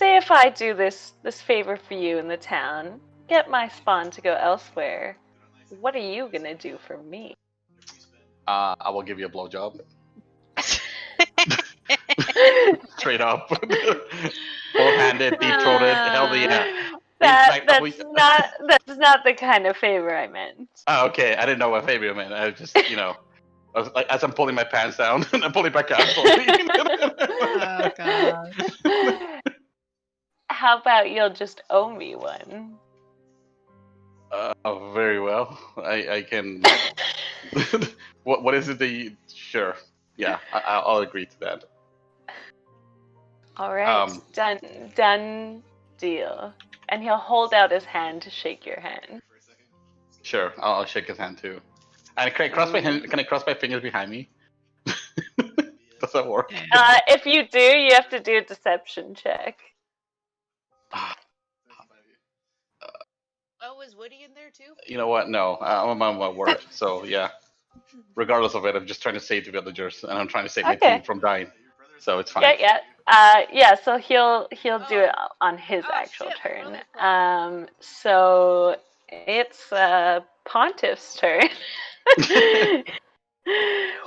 say if I do this favor for you in the town, get my spawn to go elsewhere, what are you gonna do for me? I will give you a blowjob. Straight up. Full-handed, deep-throated, hell yeah. That's not the kind of favor I meant. Oh, okay. I didn't know what favor you meant. I just, I was like, as I'm pulling my pants down, and I'm pulling back up. Oh god. How about you'll just owe me one? Very well. I can. What is it that you? Sure. Yeah, I'll agree to that. All right, done deal. And he'll hold out his hand to shake your hand. Sure, I'll shake his hand too. And can I cross my hand? Can I cross my fingers behind me? Does that work? If you do, you have to do a deception check. Oh, is Woody in there too? You know what? No, I'm on my word. So yeah, regardless of it, I'm just trying to save the villagers, and I'm trying to save my team from dying. So it's fine. Yeah. So he'll do it on his actual turn. So it's Pontiff's turn.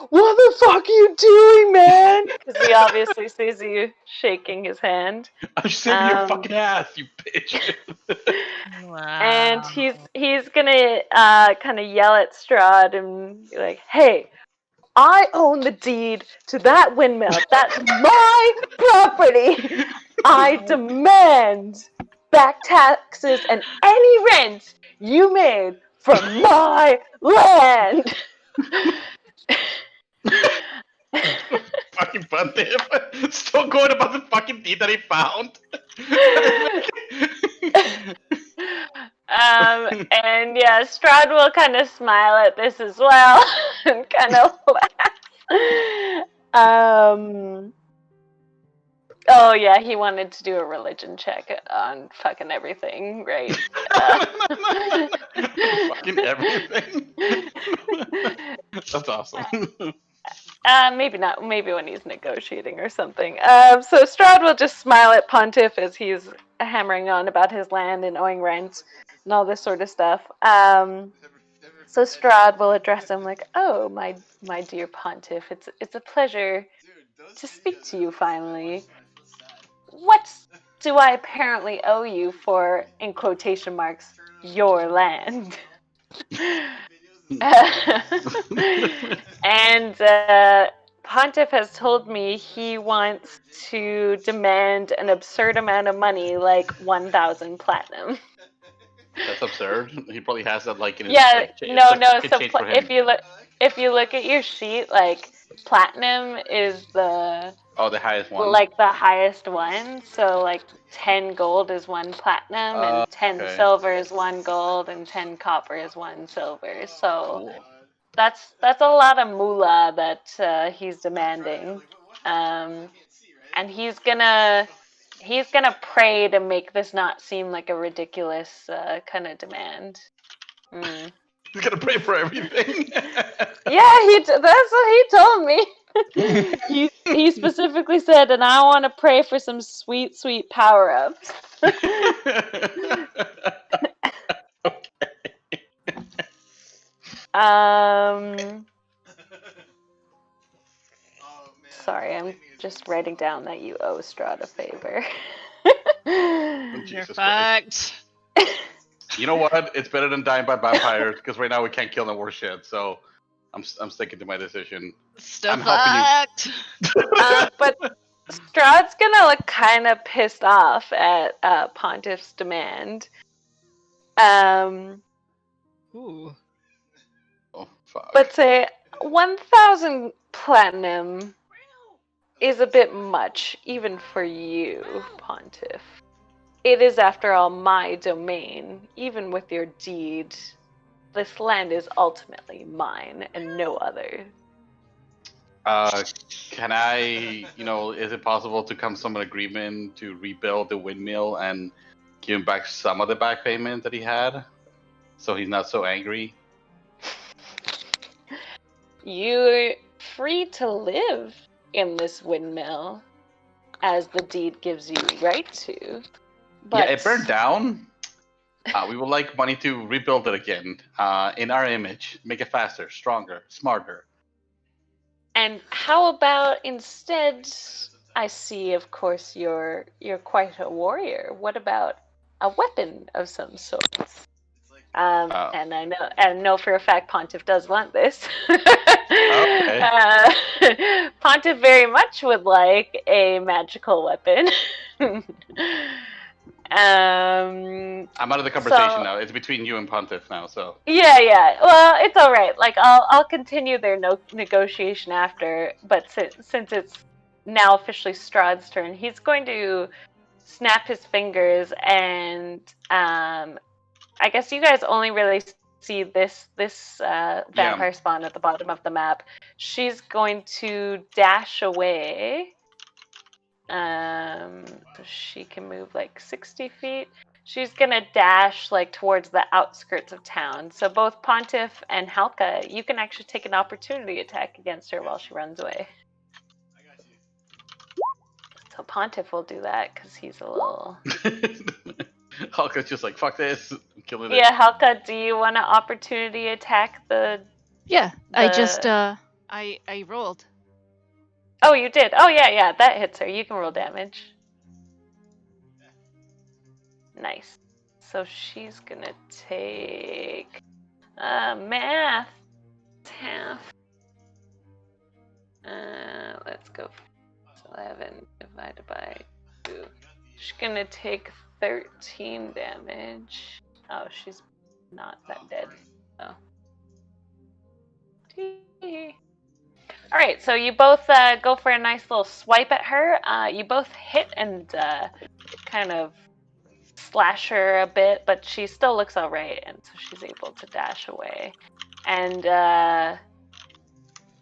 What the fuck are you doing, man? Because he obviously sees you shaking his hand. I'm saving your fucking ass, you bitch. Wow. And he's gonna kind of yell at Strahd and be like, "Hey, I own the deed to that windmill. That's my property. I demand back taxes and any rent you made from my land." Fucking Pontiff. Still going about the fucking deed that he found. And yeah, Strahd will kind of smile at this as well and kind of laugh. Oh yeah, he wanted to do a religion check on fucking everything, right? Fucking everything. That's awesome. Maybe not. Maybe when he's negotiating or something. So Strahd will just smile at Pontiff as he's hammering on about his land and owing rent and all this sort of stuff. So Strahd will address him like, "Oh, my dear Pontiff, it's a pleasure to speak to you finally. What do I apparently owe you for, in quotation marks, your land?" And Pontiff has told me he wants to demand an absurd amount of money, like 1,000 platinum. That's absurd. He probably has that like in his So if you look at your sheet, like platinum is the highest one. Like the highest one. So like 10 gold is 1 platinum, and 10 silver is 1 gold, and 10 copper is 1 silver. So cool. That's a lot of moolah that he's demanding, and he's gonna pray to make this not seem like a ridiculous kind of demand. He's gonna pray for everything. Yeah, that's what he told me. He specifically said, and I want to pray for some sweet, sweet power-ups. Sorry, I'm just writing down that you owe Strahd a favor. You're fucked. You know what? It's better than dying by vampires, because right now we can't kill them worse shit. So I'm sticking to my decision. Still fucked. But Strahd's gonna look kind of pissed off at Pontiff's demand. Ooh. Oh fuck. But say 1,000 platinum is a bit much, even for you, Pontiff. It is, after all, my domain. Even with your deed, this land is ultimately mine and no other. Can I, is it possible to come to some agreement to rebuild the windmill and give him back some of the back payment that he had, so he's not so angry? You're free to live in this windmill. as the deed gives you right to. But Yeah, it burned down. We would like money to rebuild it again in our image. Make it faster, stronger, smarter. And how about instead? I see, of course, you're quite a warrior. What about a weapon of some sort? And I know for a fact Pontiff does want this. Okay. Pontiff very much would like a magical weapon. I'm out of the conversation now. It's between you and Pontiff now, so. Yeah. Well, it's all right. Like I'll continue their negotiation after, but since it's now officially Strahd's turn, he's going to snap his fingers, and I guess you guys only really see this vampire spawn at the bottom of the map. She's going to dash away. She can move like 60 feet. She's gonna dash like towards the outskirts of town. So both Pontiff and Halka, you can actually take an opportunity attack against her while she runs away. So Pontiff will do that because he's a little. Halka's just like, fuck this, I'm killing it. Yeah, Halka, do you want to opportunity attack the? Yeah, I just I rolled. Oh, you did. Oh yeah, that hits her. You can roll damage. Nice. So she's gonna take math. It's half. Let's go. 11 divided by 2. She's gonna take 13 damage. Oh, she's not that dead. Oh. All right, so you both go for a nice little swipe at her. You both hit and kind of slash her a bit, but she still looks all right, and so she's able to dash away. And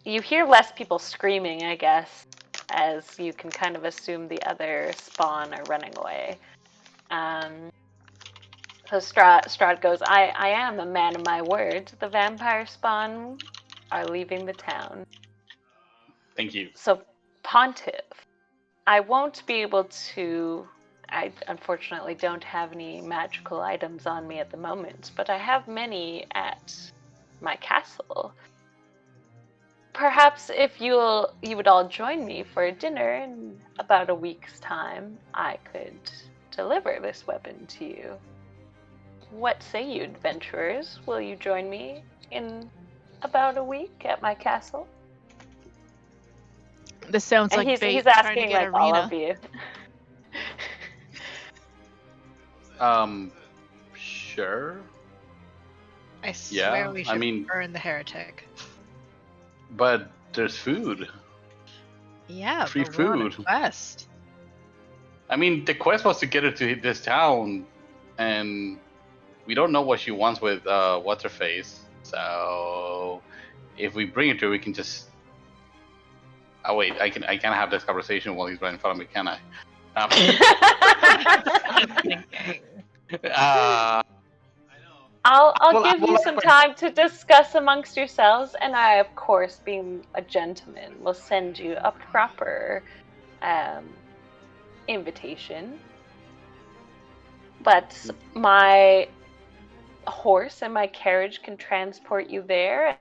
you hear less people screaming, I guess, as you can kind of assume the other spawn are running away. So Strahd goes, I am a man of my word. The vampire spawn are leaving the town. Thank you. So, Pontiff, I won't be able to. I unfortunately don't have any magical items on me at the moment, but I have many at my castle. Perhaps if you would all join me for a dinner in about a week's time, I could deliver this weapon to you. What say you, adventurers? Will you join me in about a week at my castle? This sounds like he's bait, asking trying to get like all Arena. of you. Sure. I swear we should I mean, burn the heretic. But there's food. Yeah, Free but we're on a food. quest. I mean, the quest was to get her to this town, and we don't know what she wants with what's her face. So if we bring her to her, we can just. Oh wait, I can't have this conversation while he's right in front of me, can I? I'll give you some time to discuss amongst yourselves, and I, of course, being a gentleman, will send you a proper invitation. But my horse and my carriage can transport you there.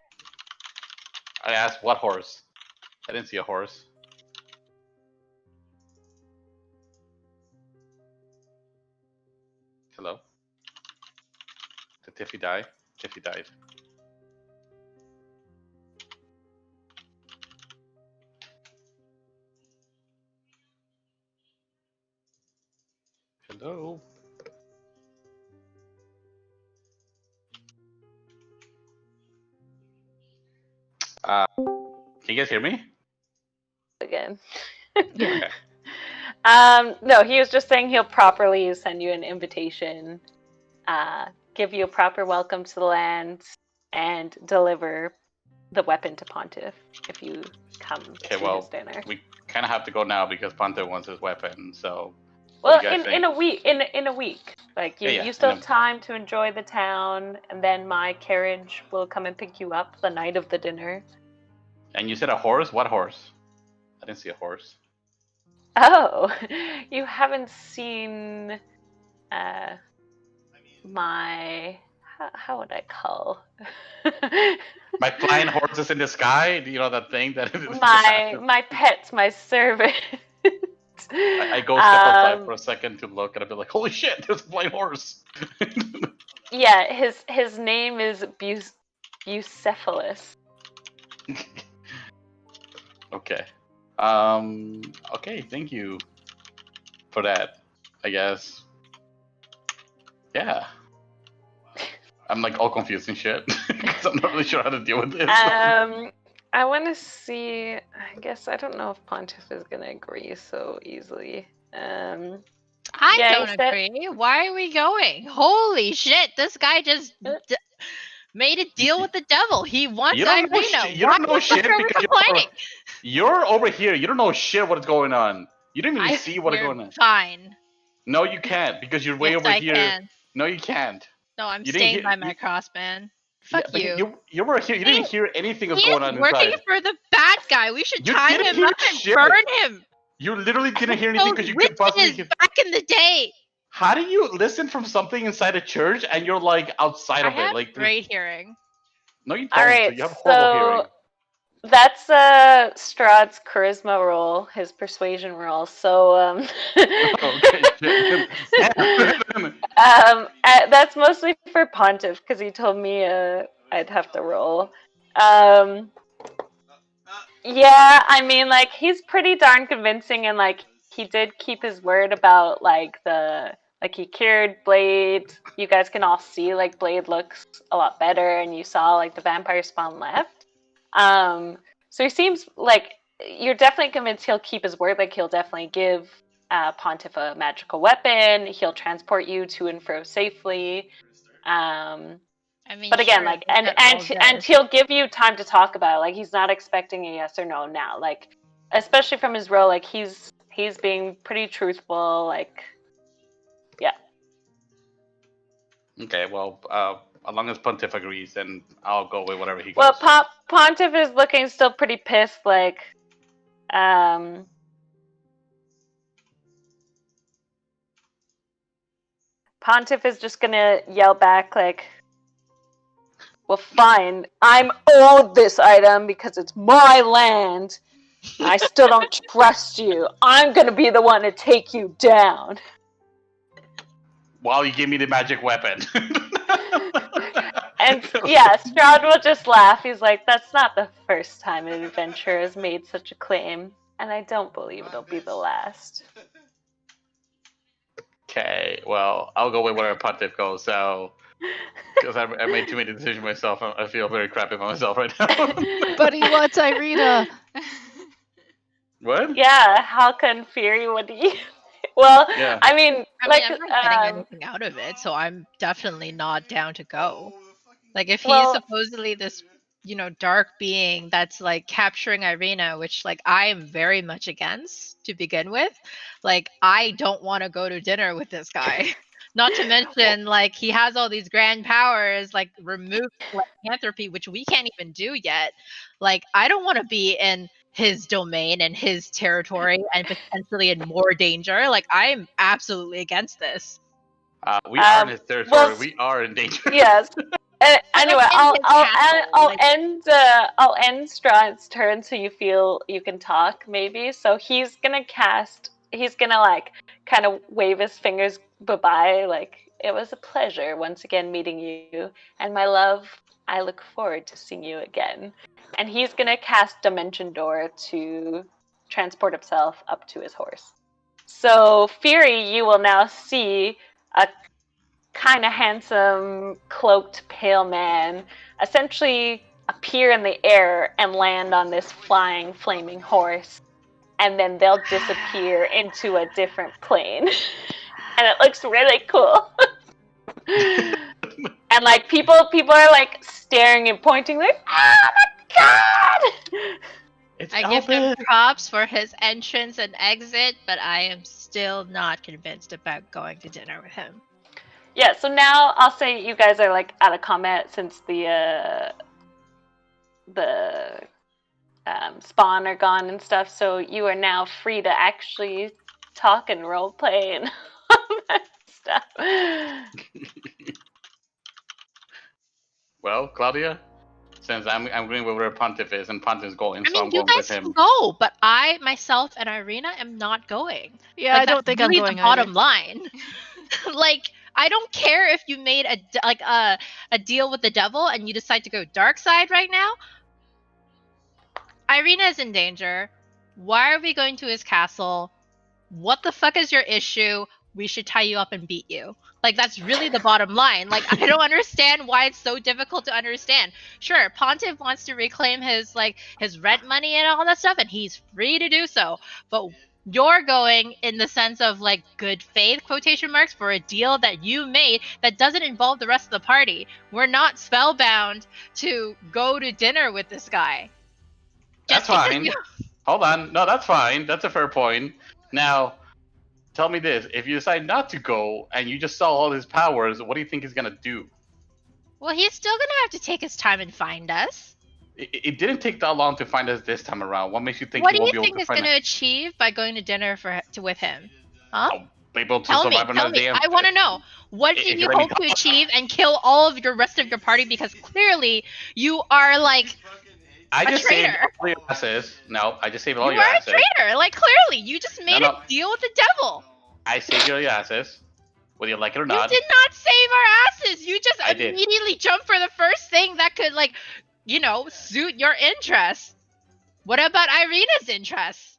I asked what horse. I didn't see a horse. Hello? Did Tiffy die? Tiffy died. Hello? Can you guys hear me? Again. Okay. No, he was just saying he'll properly send you an invitation, give you a proper welcome to the land, and deliver the weapon to Pontiff if you come to his dinner. We kind of have to go now because Pontiff wants his weapon, so... Well, in a week. Like, you still have time to enjoy the town, and then my carriage will come and pick you up the night of the dinner. And you said a horse? What horse? I didn't see a horse. Oh, you haven't seen my how would I call My flying horses in the sky. You know that thing that my pets, my servant. I go step outside for a second to look, and I'll be like, "Holy shit! There's a flying horse." Yeah, his name is Bucephalus. Okay. Okay. Thank you for that. I guess. Yeah. I'm like all confused and shit because I'm not really sure how to deal with this. I want to see. I guess I don't know if Pontiff is gonna agree so easily. I Yeah, don't agree. Why are we going? Holy shit! This guy just made a deal with the devil. He wants You don't know Irina. you don't know shit are we because complaining? you're over here. You don't know shit what's going on. You don't even see what's You're going on. fine. No, you can't because you're way Yes, over I here. can. No, you can't. No, I'm You didn't staying hear- by my you- cross, man. Yeah, Fuck but you. you were here. You didn't even hear anything that's He going is on working inside. for the bad guy. We should You tie didn't him hear up and shit. burn him. You literally didn't hear anything Those because you could possibly. witches back in the day. How do you listen from something inside a church and you're like outside I of it? have Like, great hearing. no, you All don't. right, You have horrible hearing. so that's Strahd's charisma roll, his persuasion roll. So Okay. that's mostly for Pontiff because he told me I'd have to roll. Yeah, I mean, like he's pretty darn convincing, and like he did keep his word about like he cured Blade. You guys can all see like Blade looks a lot better, and you saw like the vampire spawn left. So he seems like you're definitely convinced he'll keep his word. Like he'll definitely give Pontiff a magical weapon. He'll transport you to and fro safely. I mean, But again, sure, like that and does. he'll give you time to talk about it. Like he's not expecting a yes or no now. Like especially from his role, like he's being pretty truthful. Like yeah. Okay, well, as long as Pontiff agrees, then I'll go with whatever he goes. Well, Pontiff is looking still pretty pissed. Like Pontiff is just gonna yell back like, well, fine. I'm owed this item because it's my land. I still don't trust you. I'm gonna be the one to take you down. While you give me the magic weapon. And yeah, Strahd will just laugh. He's like, that's not the first time an adventurer has made such a claim, and I don't believe it'll be the last. Okay, well, I'll go with whatever Pontiff goes, so... Because I made too many decisions myself, I feel very crappy about myself right now. But he wants Irina. What? Yeah, how can Fury would he? Well, Yeah. I mean, I'm not getting anything out of it, so I'm definitely not down to go. Like, if he's supposedly this, dark being that's like capturing Irina, which like I am very much against to begin with. Like, I don't want to go to dinner with this guy. Not to mention, like, he has all these grand powers, like remove lycanthropy, which we can't even do yet. Like, I don't want to be in his domain and his territory and potentially in more danger. Like, I am absolutely against this. We are in his territory. We are in danger. Yes. Anyway, I'll end Strahd's turn so you feel you can talk maybe. So he's gonna like kind of wave his fingers bye-bye, like it was a pleasure once again meeting you, and my love, I look forward to seeing you again. And he's gonna cast Dimension Door to transport himself up to his horse. So Fury, you will now see a kind of handsome, cloaked, pale man essentially appear in the air and land on this flying, flaming horse. And then they'll disappear into a different plane. And it looks really cool. And like people are like staring and pointing like, oh my god! I give him props for his entrance and exit, but I am still not convinced about going to dinner with him. Yeah, so now I'll say you guys are like out of combat since the spawn are gone and stuff, so you are now free to actually talk and roleplay and all that stuff. Well, Claudia, since I'm going with where Pontiff is, and Pontiff's going, I so mean, I'm you going with guys him. can go, but I, myself, and Irina am not going. Yeah, Like, I don't that's think I'm really going the bottom either. line. Like, I don't care if you made a deal with the devil and you decide to go dark side right now. Irina is in danger. Why are we going to his castle? What the fuck is your issue? We should tie you up and beat you. Like, that's really the bottom line. Like, I don't understand why it's so difficult to understand. Sure, Pontiff wants to reclaim his rent money and all that stuff, and he's free to do so. But you're going in the sense of like good faith quotation marks for a deal that you made that doesn't involve the rest of the party. We're not spellbound to go to dinner with this guy. That's fine. Hold on. No, that's fine. That's a fair point. Now, tell me this. If you decide not to go and you just saw all his powers, what do you think he's going to do? Well, he's still gonna have to take his time and find us. It didn't take that long to find us this time around. What makes you think What he do won't you be able think to is find gonna us? achieve by going to dinner with him? Huh? I'll be able to Tell me, survive another day. I want to know. What If do you you let me hope to go. achieve and kill all of your rest of your party? Because clearly you are like I a just saved traitor. all your asses. No, I just saved all You your are a asses. traitor. Like clearly, you just made No. a deal with the devil. I saved your asses, whether you like it or You not. did not save our asses. You just I did. immediately jumped for the first thing that could suit your interests. What about Irina's interests?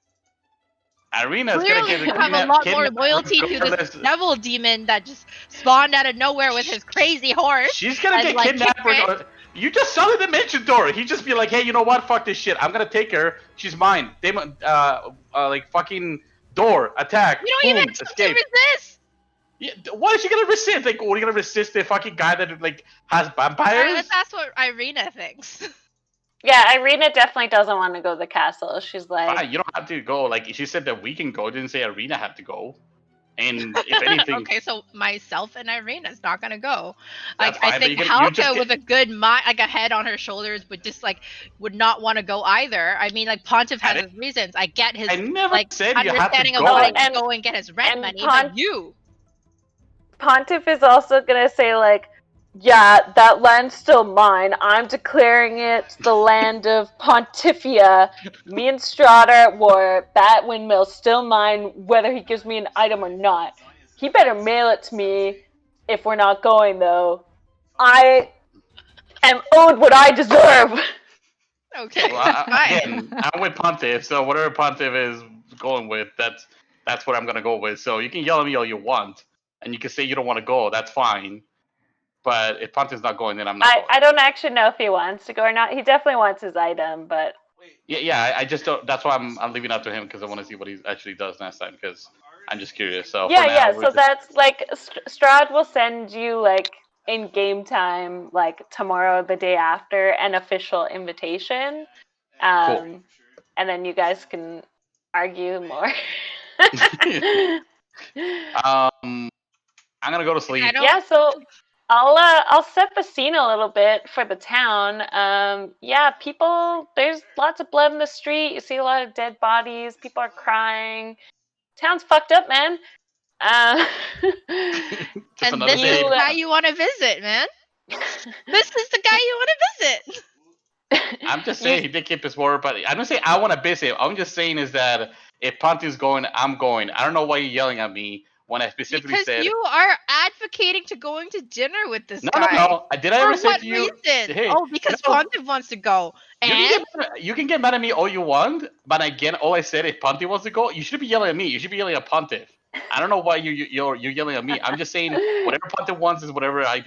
Irina's Clearly, gonna you have a lot more loyalty to this devil demon that just spawned out of nowhere with his crazy horse. She's gonna and, get like, kidnapped. kick You just saw the dimension door. He'd just be like, "Hey, you know what? Fuck this shit. I'm gonna take her. She's mine." Demon, like fucking door attack. You don't boom, even have escape. to resist. Yeah, what is she gonna resist? Like, what are you gonna resist the fucking guy that like has vampires? Let's ask what Irina thinks. Yeah, Irina definitely doesn't want to go to the castle. She's like, Fine, you don't have to go. Like she said that we can go. Didn't say Irina had to go. And if anything, Okay, so myself and Irina's not gonna go. That's Like I fine, but think you Halka just with a good mind, like a head on her shoulders, would not want to go either. I mean, like Pontiff has his reasons. I get his I never said you had to understanding of go. wanting to go and get his rent money, but you. Pontiff is also gonna say like, yeah, that land's still mine. I'm declaring it the land of Pontifia. Me and Strahd are at war. That windmill's still mine, whether he gives me an item or not. He better mail it to me if we're not going, though. I am owed what I deserve. Okay, Well, that's fine. again, I'm with Pontiff, so whatever Pontiff is going with, that's what I'm gonna go with. So you can yell at me all you want, and you can say you don't want to go. That's fine. But if Pontiff's not going, then I'm not going. I don't actually know if he wants to go or not. He definitely wants his item, but Yeah. I just don't. That's why I'm leaving it up to him because I want to see what he actually does next time. Because I'm just curious. So yeah. So that's like Strahd will send you like in game time, like tomorrow, the day after, an official invitation, Cool. and then you guys can argue more. I'm gonna go to sleep. Yeah, so I'll set the scene a little bit for the town. Yeah, people. There's lots of blood in the street. You see a lot of dead bodies. People are crying. Town's fucked up, man. And this is the guy you want to visit, man. This is the guy you want to visit. I'm just saying he did keep his word, but I don't say I want to visit. I'm just saying is that if Ponti's going, I'm going. I don't know why you're yelling at me when I specifically said you are advocating to going to dinner with this guy. No. Did I ever say to you? Reason? Hey, because Pontiff wants to go. And you can get mad at me all you want, but again, all I said, if Pontiff wants to go, you should be yelling at me. You should be yelling at Pontiff. I don't know why you're yelling at me. I'm just saying whatever Pontiff wants is whatever I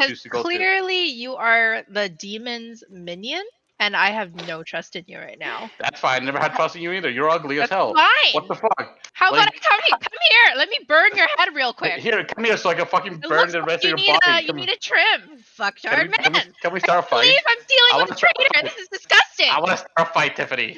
choose to go to. Clearly, you are the demon's minion, and I have no trust in you right now. That's fine. Never had trust in you either. You're ugly as hell. Fine. What the fuck? How about I come here? Let me burn your head real quick. Here, come here so I can fucking burn the rest of your body. You need a trim. Fucktard man. Can we start a fight? I believe I'm dealing with a traitor. This is disgusting. I want to start a fight, Tiffany.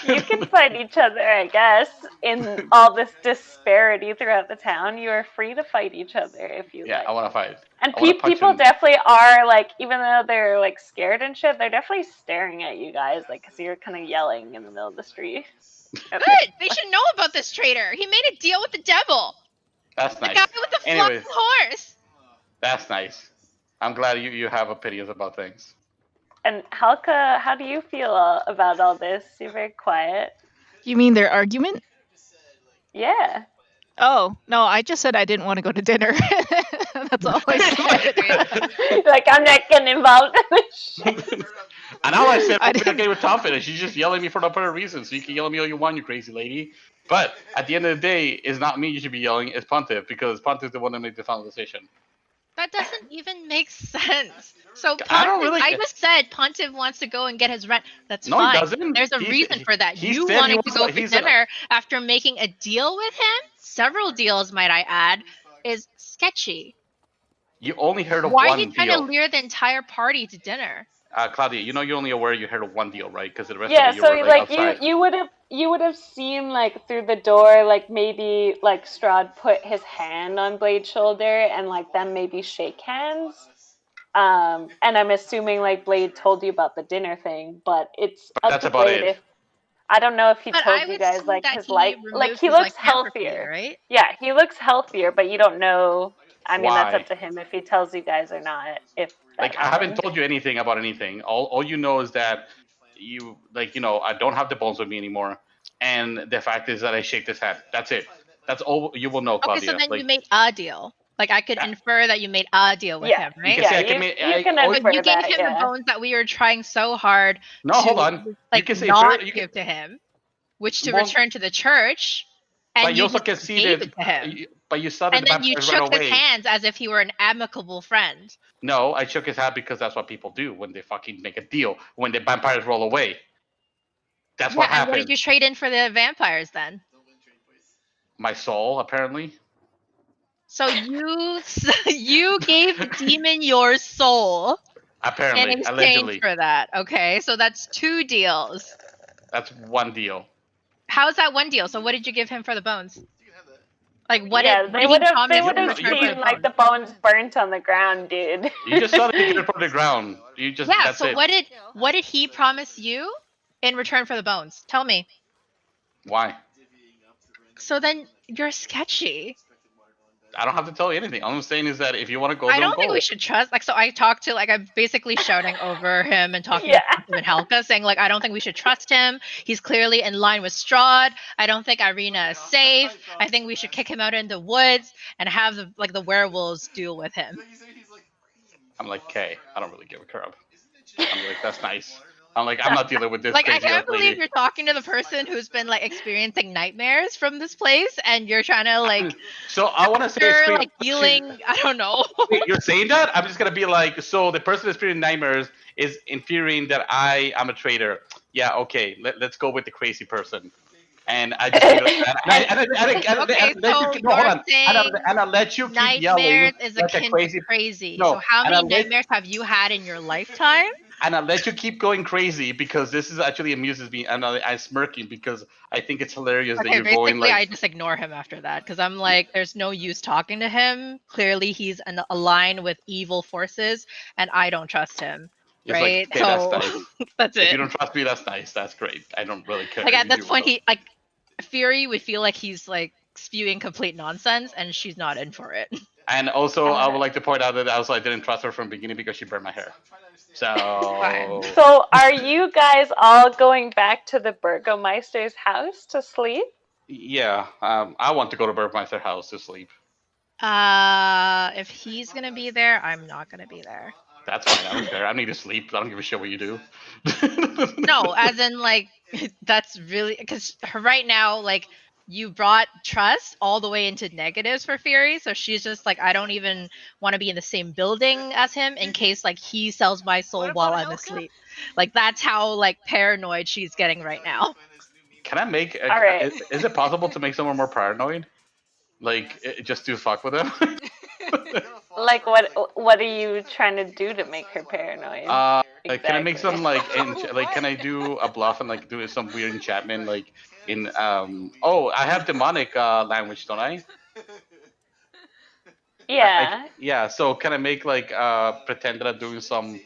You can fight each other, I guess. In all this disparity throughout the town, you are free to fight each other if you Yeah, like. I want to fight. And I want to punch people him. definitely are like, even though they're like scared and shit, they're definitely staring at you guys, like, because you're kind of yelling in the middle of the street. Good. They should know about this traitor. He made a deal with the devil. That's The nice. guy with the flying Anyways, horse. that's nice. I'm glad you have opinions about things. And Halka, how do you feel about all this? You're very quiet. You mean their argument? Yeah. Oh, no, I just said I didn't want to go to dinner. That's all I said. Like, I'm not getting involved in this shit. And all I said, I open a didn't- game with Tom and she's just yelling at me for no apparent reason. So you can yell at me all you want, you crazy lady. But at the end of the day, it's not me you should be yelling, it's Pontiff, because Pontiff's the one that made the final decision. That doesn't even make sense. So I don't Pontiff, really- I just said Pontiff wants to go and get his rent. That's No, fine. he doesn't. There's a reason for that. he You said he wanting to wants go to- for he's a- dinner after making a deal with him, several deals might I add, is sketchy. You only heard of Why are one you trying to deal. lure the entire party to dinner? Claudia, you know you're only aware you heard of one deal, right? Because the rest Yeah, of it you so were like outside. you would have seen like through the door, like maybe like Strahd put his hand on Blade's shoulder and like them maybe shake hands. And I'm assuming like Blade told you about the dinner thing, but it's But up that's to about Blade it. if I don't know if he But told I you would guys see like that his he like removed he his looks lycanthropy, healthier. right? Yeah, he looks healthier, but you don't know. I mean, that's Why? up to him if he tells you guys or not. If that Like, I haven't happened. told you anything about anything. All you know is that you, like, I don't have the bones with me anymore. And the fact is that I shake this hand. That's it. That's all you will know, Okay, Claudia. so then Like, you made a deal. Like I could Yeah. infer that you made a deal with Yeah, him, you right? can say I you, can make. you I, can all- But infer you gave that, him yeah. the bones that we were trying so hard no, to hold on. You like can say not you give to him, which to Well, return to the church, and but you also just gave conceded. it to him. But you saw that And the then you vampires ran shook his away. hands as if he were an amicable friend. No, I shook his hand because that's what people do when they fucking make a deal. When the vampires roll away. That's what and happened. what did you trade in for the vampires then? My soul, apparently. So you gave the demon your soul in Apparently, exchange allegedly. for that. Okay, so that's 2 deals. That's one deal. How's that one deal? So what did you give him for the bones? Like what Yeah, did they he would have promise in seen return for like the the bones burnt on the ground, dude. You just saw that you could put the ground. You just Yeah, that's so it. what did he promise you in return for the bones? Tell me. Why? So then you're sketchy. I don't have to tell you anything. All I'm saying is that if you want to go, I don't go. think we should trust. Like, so I talked to, like, I'm basically shouting over him and talking Yeah. to him and Helka, saying, like, I don't think we should trust him. He's clearly in line with Strahd. I don't think Irina is safe. I think we should kick him out in the woods and have the werewolves deal with him. I'm like, okay, I don't really give a crap. I'm like, that's nice. I'm like, I'm not dealing with this Like, I crazy can't ass lady. believe you're talking to the person who's been like experiencing nightmares from this place, and you're trying to like, So I want to say, you're scream- like healing. I don't know. Wait, you're saying that? I'm just gonna be like, so the person experiencing nightmares is inferring that I am a traitor. Yeah, okay, let's go with the crazy person. And I just feel like, and I let you keep yelling Nightmares is like a akin crazy, to crazy. No, So how and I many let- nightmares have you had in your lifetime? and I let you keep going crazy because this is actually amuses me, and I'm smirking because I think it's hilarious that Okay, you're basically going like. I just ignore him after that because I'm like, there's no use talking to him. Clearly he's aligned with evil forces, and I don't trust him. It's Right? like, okay, So that's nice. that's If it. you don't trust me, that's nice. That's great. I don't really care. Like if at you this do point, or he like Fury would feel like he's like spewing complete nonsense, and she's not in for it. And also, I would like to point out that also I didn't trust her from the beginning because she burned my hair. So. Fine. So, are you guys all going back to the Burgomeister's house to sleep? Yeah, I want to go to Burgmeister's house to sleep. If he's gonna be there, I'm not gonna be there. That's fine. I don't care. I need to sleep. I don't give a shit what you do. No, as in like that's really because right now like you brought trust all the way into negatives for Fury, so she's just like I don't even want to be in the same building as him in case like he sells my soul while I'm asleep. Like that's how like paranoid she's getting right now. Can I make? All right. Is it possible to make someone more paranoid? Like just to fuck with them? Like, what are you trying to do to make her paranoid? Can I make Exactly. some like can I do a bluff and like do some weird enchantment like in oh, I have demonic language, don't I? Yeah. Yeah, so can I make like pretend that I'm doing some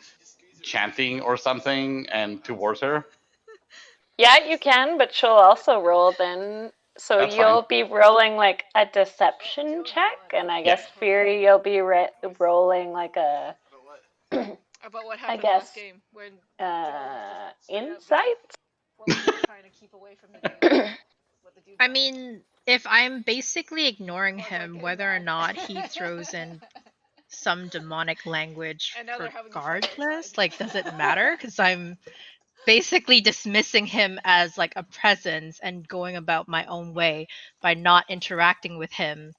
chanting or something and towards her? Yeah, you can, but she'll also roll then. So That's fine. you'll be rolling like a deception check, and I Yeah. guess Fury, you'll be rolling like a About what I happened guess last game when insight. what were you trying to keep away from the dude? What the dude I wanted. mean, if I'm basically ignoring him, whether or not he throws in some demonic language And now they're having a fight regardless, outside. like, does it matter? Because I'm basically dismissing him as like a presence and going about my own way by not interacting with him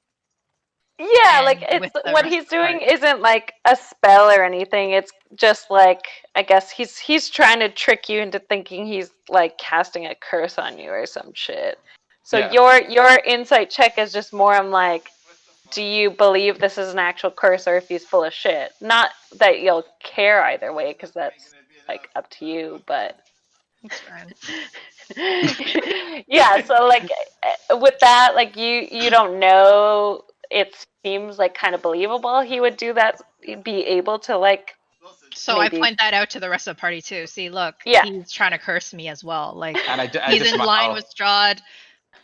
Yeah, like and it's with the what rest he's of the party. doing isn't like a spell or anything. It's just like I guess he's trying to trick you into thinking he's like casting a curse on you or some shit. So Yeah. your insight check is just more on like, do you believe this is an actual curse or if he's full of shit? Not that you'll care either way, because that's like up to you. But It's fine. yeah, so like with that, like you don't know. It seems like kind of believable he would do that. Be able to like So maybe. I point that out to the rest of the party too. See, look, Yeah. he's trying to curse me as well. Like And I he's just in line with Strahd.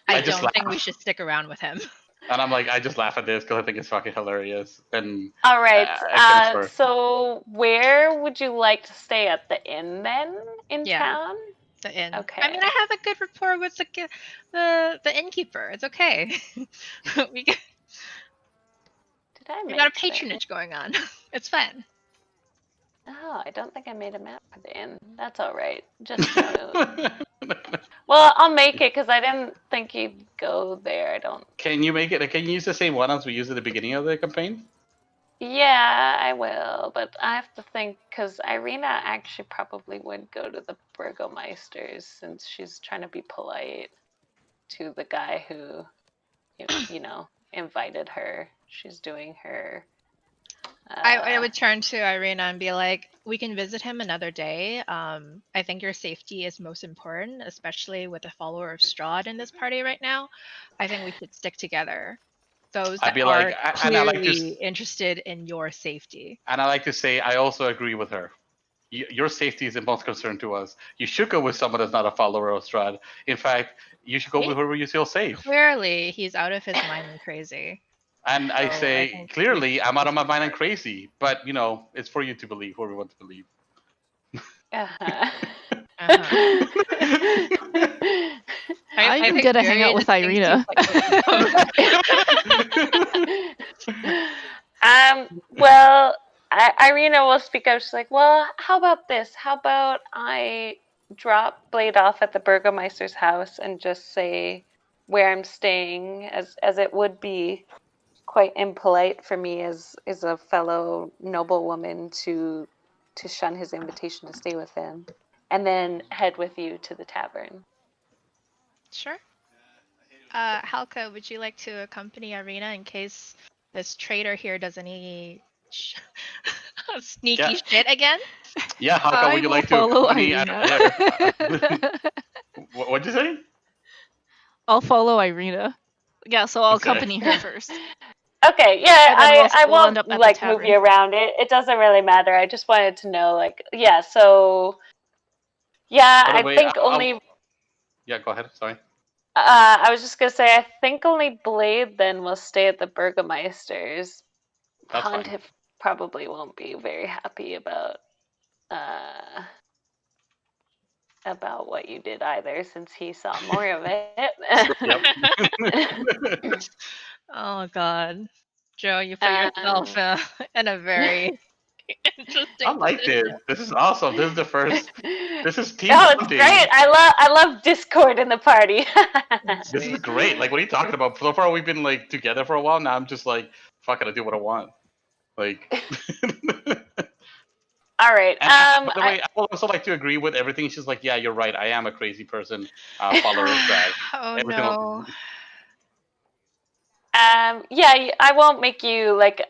I just don't think laugh. we should stick around with him. And I'm like, I just laugh at this because I think it's fucking hilarious. And All right. I can So where would you like to stay at the inn then in Yeah. town? The inn. Okay. I mean, I have a good rapport with the innkeeper. It's okay. we got, Did I we make got a that? patronage going on. It's fine. Oh, I don't think I made a map for the inn. That's all right. Just well, I'll make it because I didn't think you'd go there. I don't. Can you make it? Can you use the same one as we used at the beginning of the campaign? Yeah, I will, but I have to think because Irina actually probably would go to the Burgomeisters since she's trying to be polite to the guy who, you know, invited her. She's doing her. I would turn to Irina and be like, we can visit him another day. I think your safety is most important, especially with a follower of Strahd in this party right now. I think we should stick together. Those I'd that be are like, and I like clearly to, interested in your safety. and I like to say, I also agree with her. Your safety is the most concern to us. You should go with someone that's not a follower of Strahd. In fact, you should go with whoever you feel safe. Clearly, he's out of his mind and crazy. And I So, say, I think clearly, I'm out of my mind and crazy. But, you know, it's for you to believe whoever you want to believe. Uh-huh. I'm think gonna hang Fury out with just thinks Irina. Well, Irina will speak up. She's like, well, how about this? How about I drop Blade off at the Burgomeister's house and just say where I'm staying, as it would be quite impolite for me as a fellow noblewoman to shun his invitation to stay with him, and then head with you to the tavern. Sure. Halka, would you like to accompany Irina in case this traitor here does any sneaky shit again? Yeah, Haka, would you like to follow accompany Irina? What'd you say? I'll follow Irina. Yeah, so I'll Okay. accompany her first. Okay, yeah, And then I we'll end won't up at the like move tavern. you around. It doesn't really matter. I just wanted to know, like, yeah. So, yeah, By the I way, think only. Yeah, go ahead. Sorry. I was just gonna say, I think only Blade then will stay at the Burgomeister's. That's fine. Pontiff probably won't be very happy about what you did either, since he saw more of it. Yep. Oh God, Joe, you put yourself in a very interesting. I like this. This is awesome. This is the first. This is team Oh, it's bonding. great! I love discord in the party. This is great. Like, what are you talking about? So far, we've been like together for a while. Now I'm just like, fuck it, I do what I want. Like. All right. By the way, I would also like to agree with everything. She's like, yeah, you're right. I am a crazy person. Follower of Strahd. Oh Everything no. Yeah, I won't make you like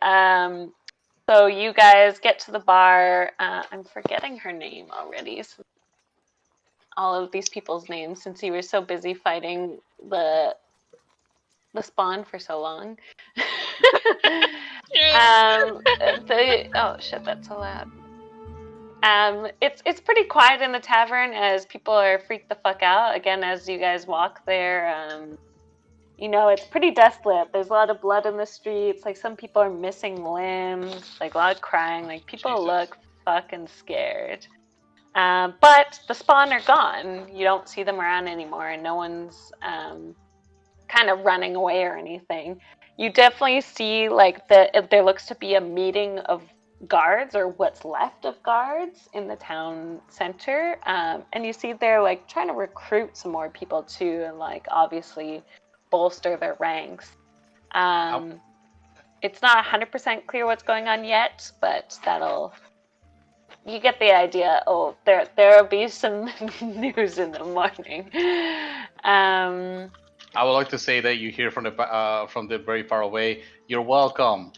So you guys get to the bar. I'm forgetting her name already. So all of these people's names since you were so busy fighting the spawn for so long. Oh shit, that's so loud. It's pretty quiet in the tavern as people are freaked the fuck out. Again, as you guys walk there, it's pretty desolate. There's a lot of blood in the streets. Like some people are missing limbs. Like a lot of crying. Like people look fucking scared. But the spawn are gone. You don't see them around anymore, and no one's kind of running away or anything. You definitely see like there looks to be a meeting of guards or what's left of guards in the town center, and you see they're like trying to recruit some more people too, and like obviously bolster their ranks. It's not 100% clear what's going on yet, but you get the idea. Oh, there'll be some news in the morning. I would like to say that you hear from the very far away, "You're welcome."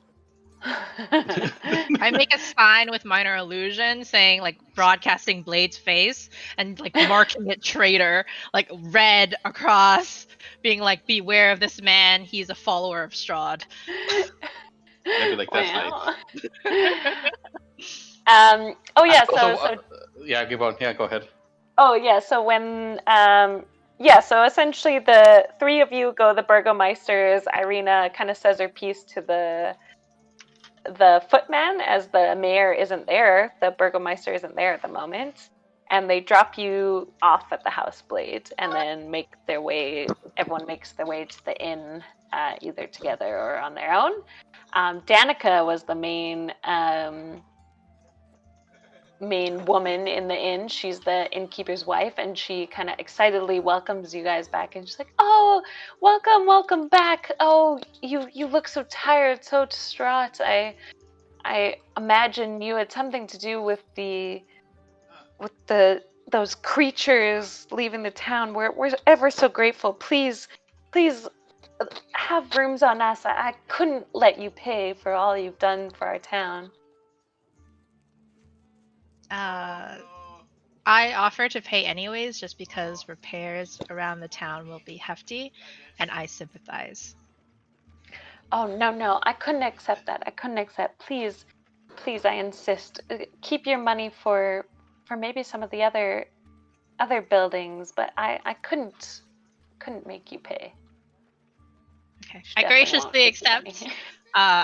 I make a sign with minor illusion saying like broadcasting Blade's face and like marking it traitor, like red across, being like, beware of this man, he's a follower of Strahd. Maybe like that's Wow. nice. Oh yeah, yeah, go ahead. Oh yeah, so when so essentially the three of you go the Burgomeisters. Irina kind of says her piece to the footman as the mayor isn't there. The Burgomeister isn't there at the moment. And they drop you off at the House Blade and then everyone makes their way to the inn, either together or on their own. Danica was the main woman in the inn. She's the innkeeper's wife, and she kind of excitedly welcomes you guys back, and she's like, "Oh, welcome back. Oh, you look so tired, so distraught. I imagine you had something to do with those creatures leaving the town. We're ever so grateful. Please have rooms on us. I couldn't let you pay for all you've done for our town." I offer to pay anyways, just because repairs around the town will be hefty, and I sympathize. Oh, no, I couldn't accept that. Please, I insist. Keep your money for maybe some of the other buildings, but I couldn't make you pay. Okay, I graciously accept.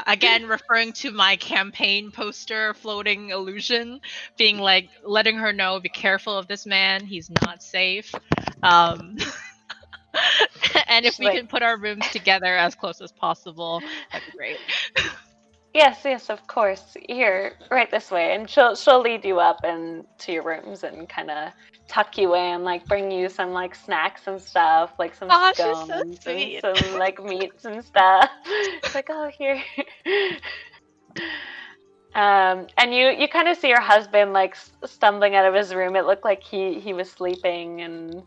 Again, referring to my campaign poster floating illusion, being like, letting her know, be careful of this man, he's not safe. And if we can put our rooms together as close as possible, that'd be great. Yes, of course. Here, right this way, and she'll lead you up and to your rooms and kind of tuck you in, like bring you some like snacks and stuff, like some scones so and some like meats and stuff. It's like, oh, here. And you kind of see your husband like stumbling out of his room. It looked like he was sleeping, and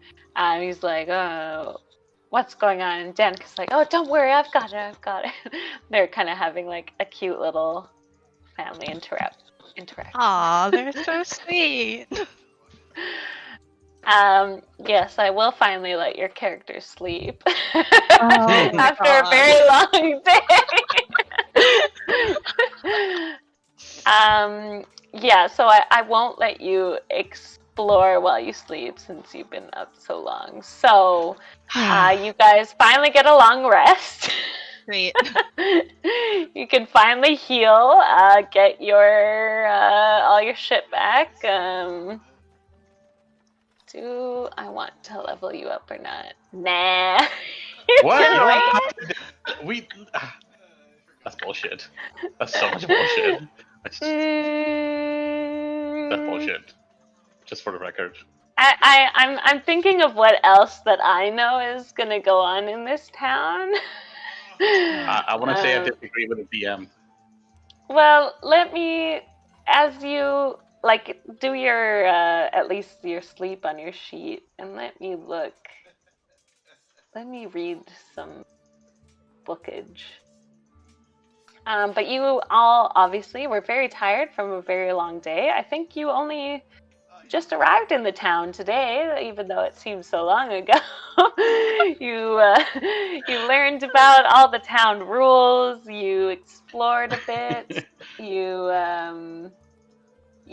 he's like, "Oh, what's going on?" And Danica's like, "Oh, don't worry, I've got it. They're kind of having like a cute little family interaction. Aw, they're so sweet. Yes, I will finally let your character sleep Oh after a very long day. Yeah, so I won't let you explore while you sleep since you've been up so long. So you guys finally get a long rest. Great. You can finally heal, get your all your shit back. Do I want to level you up or not? Nah. What? That's bullshit. That's so much bullshit. That's bullshit. Just for the record. I'm thinking of what else that I know is gonna go on in this town. I want to say I disagree with the DM. Well, let me, as you like, do your at least your sleep on your sheet, and let me look. Let me read some bookage. But you all obviously were very tired from a very long day. I think you only just arrived in the town today, even though it seems so long ago. You learned about all the town rules. You explored a bit. You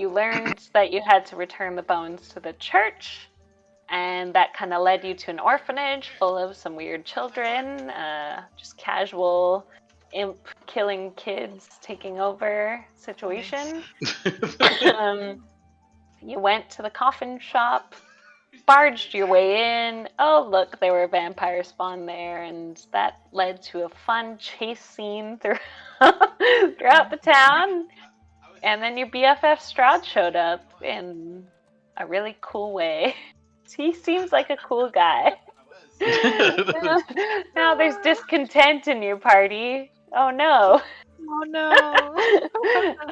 learned that you had to return the bones to the church, and that kind of led you to an orphanage full of some weird children, just casual imp killing kids taking over situation. You went to the coffin shop, barged your way in. Oh, look, there were vampires spawned there, and that led to a fun chase scene throughout the town. And then your BFF Strahd showed up in a really cool way. He seems like a cool guy. Now there's discontent in your party. Oh no. Oh no.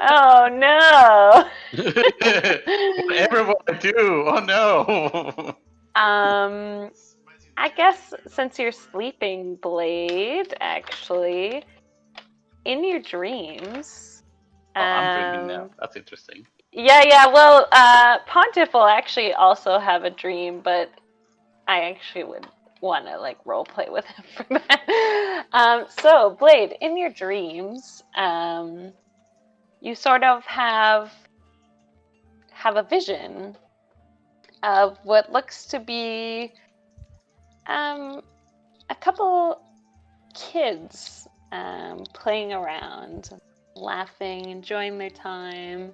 Oh no. Whatever will I do? Oh no. I guess since you're sleeping, Blade, actually, in your dreams. Oh, I'm dreaming now. That's interesting. Yeah. Well, Pontiff will actually also have a dream, but I actually would want to like role play with him for that. So Blade, in your dreams, you sort of have a vision of what looks to be a couple kids playing around, laughing, enjoying their time,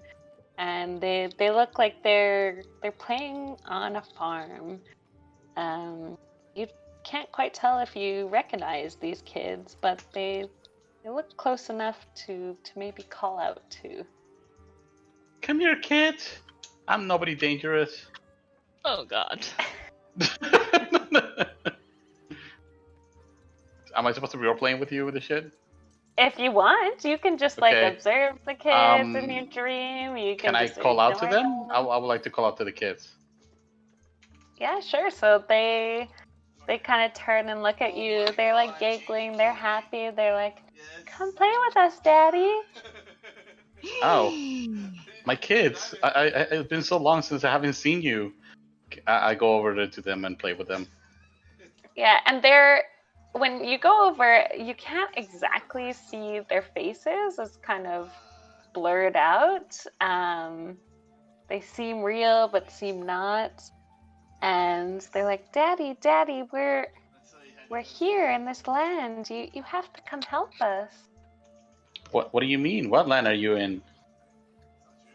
and they look like they're playing on a farm. You can't quite tell if you recognize these kids, but they look close enough to maybe call out to. Come here, kid. I'm nobody dangerous. Oh god. Am I supposed to be role playing with you with the shit? If you want, you can just Okay. like observe the kids in your dream. You Can I just call out to ignore them? I would like to call out to the kids. Yeah, sure. So they kind of turn and look at you. They're like giggling. They're happy. They're like, "Come play with us, Daddy." Oh, my kids! It's been so long since I haven't seen you. I go over to them and play with them. Yeah, and when you go over, you can't exactly see their faces. It's kind of blurred out. They seem real, but seem not. And they're like, "Daddy, Daddy, we're here in this land. You have to come help us." What do you mean? What land are you in?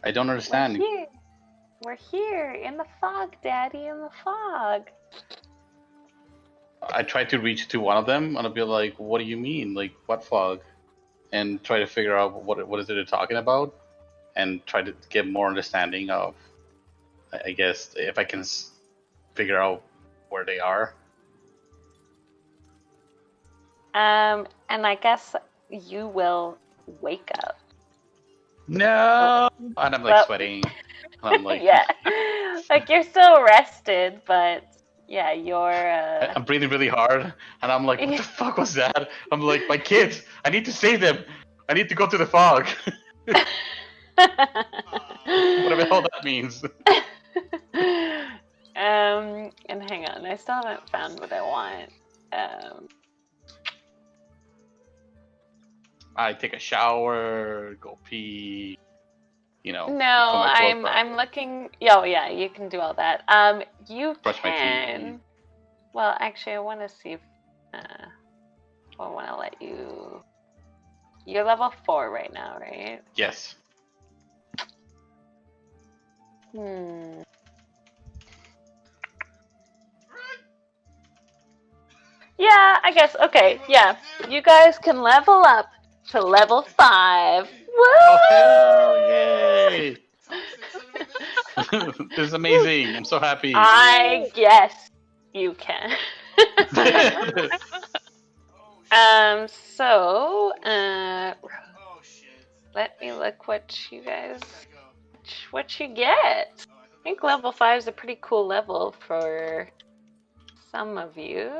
I don't understand. We're here in the fog, Daddy, in the fog. I try to reach to one of them and I'll be like, "What do you mean? Like what fog?" And try to figure out what is it they're talking about, and try to get more understanding of, I guess, if I can figure out where they are. And I guess you will wake up. No, and I'm like Well- sweating. And I'm like, Yeah, like you're still rested, but yeah, you're. I'm breathing really hard, and I'm like, what the fuck was that? I'm like, my kids, I need to save them. I need to go to the fog. Whatever the hell that means. And hang on, I still haven't found what I want. I take a shower, go pee, No, put my clothes back. I'm looking. Oh yeah, you can do all that. You Brush my can. teeth. Well, actually, I want to see if. I want to let you. You're level 4 right now, right? Yes. Yeah, I guess. Okay, yeah. You guys can level up to level 5. Woo! Oh hell, yay! This is amazing. I'm so happy. I guess you can. So, let me look what you get. I think level 5 is a pretty cool level for some of you.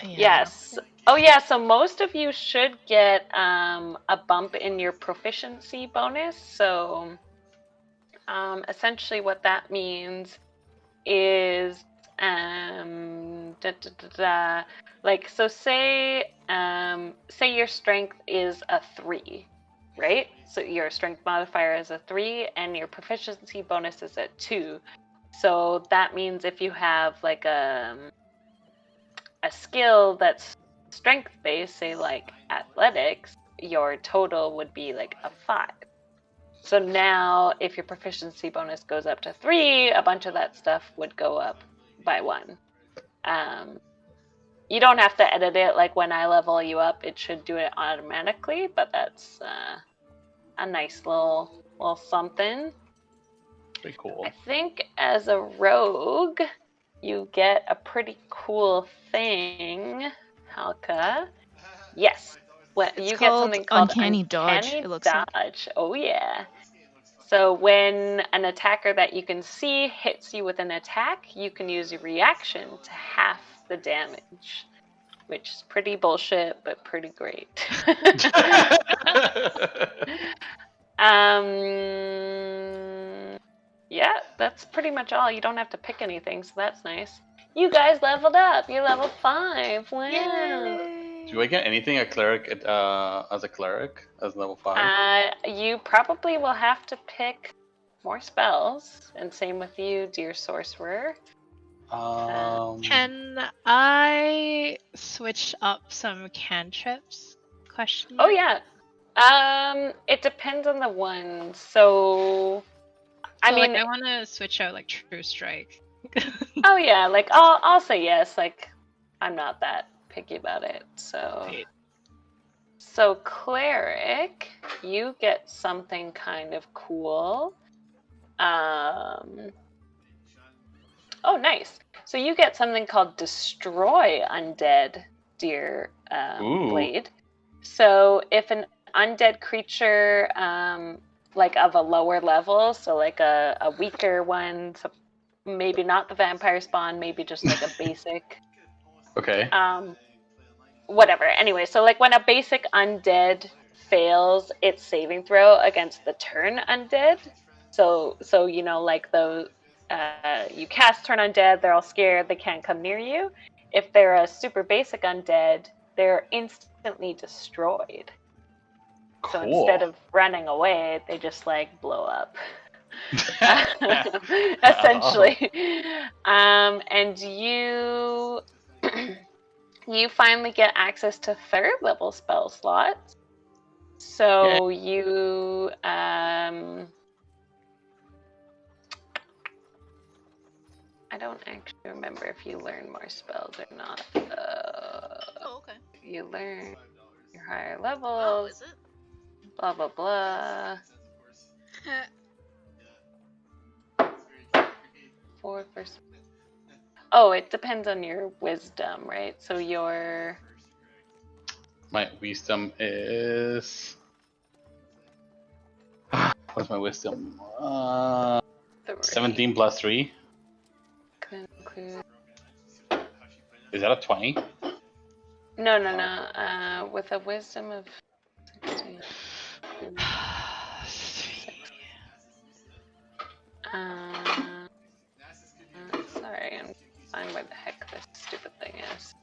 Yeah. Yes. Oh yeah, so most of you should get a bump in your proficiency bonus. So essentially what that means is like, so say your strength is a 3, right? So your strength modifier is a 3 and your proficiency bonus is a 2. So that means if you have like a skill that's strength based, say like athletics, your total would be like a 5. So now if your proficiency bonus goes up to 3, a bunch of that stuff would go up by 1. You don't have to edit it. Like when I level you up, it should do it automatically, but that's a nice little something. Pretty cool. I think as a rogue, you get a pretty cool thing, Halka. Yes. Well, It's you get called something called Uncanny Dodge, Uncanny it looks like. Dodge. Oh yeah. So when an attacker that you can see hits you with an attack, you can use your reaction to half the damage, which is pretty bullshit, but pretty great. Yeah, that's pretty much all. You don't have to pick anything, so that's nice. You guys leveled up. You're level 5. Wow. Do I get anything as a cleric as level 5? You probably will have to pick more spells, and same with you, dear sorcerer. Can I switch up some cantrips? Question Oh mark? yeah. It depends on the one. So I mean, like, I want to switch out like True Strike. oh yeah, like I'll say yes. Like I'm not that picky about it. So cleric, you get something kind of cool. Oh, nice. So you get something called Destroy Undead, dear Blade. So if an undead creature, like of a lower level, so like a weaker one, so maybe not the vampire spawn, maybe just like a basic. Okay. Whatever. Anyway, so like when a basic undead fails its saving throw against the turn undead, so you know, like those you cast turn undead, they're all scared, they can't come near you. If they're a super basic undead, they're instantly destroyed. Cool. So instead of running away, they just like blow up. Essentially. And you you finally get access to 3rd level spell slots. So you I don't actually remember if you learn more spells or not. Oh, okay. You learn your higher Oh, levels, is it? blah blah blah. 4 first. Oh, it depends on your wisdom, right? So your my wisdom is. What's my wisdom? 17 plus 3. Is that a 20? No. With a wisdom of 16. Sorry, I'm finding where the heck this stupid thing is.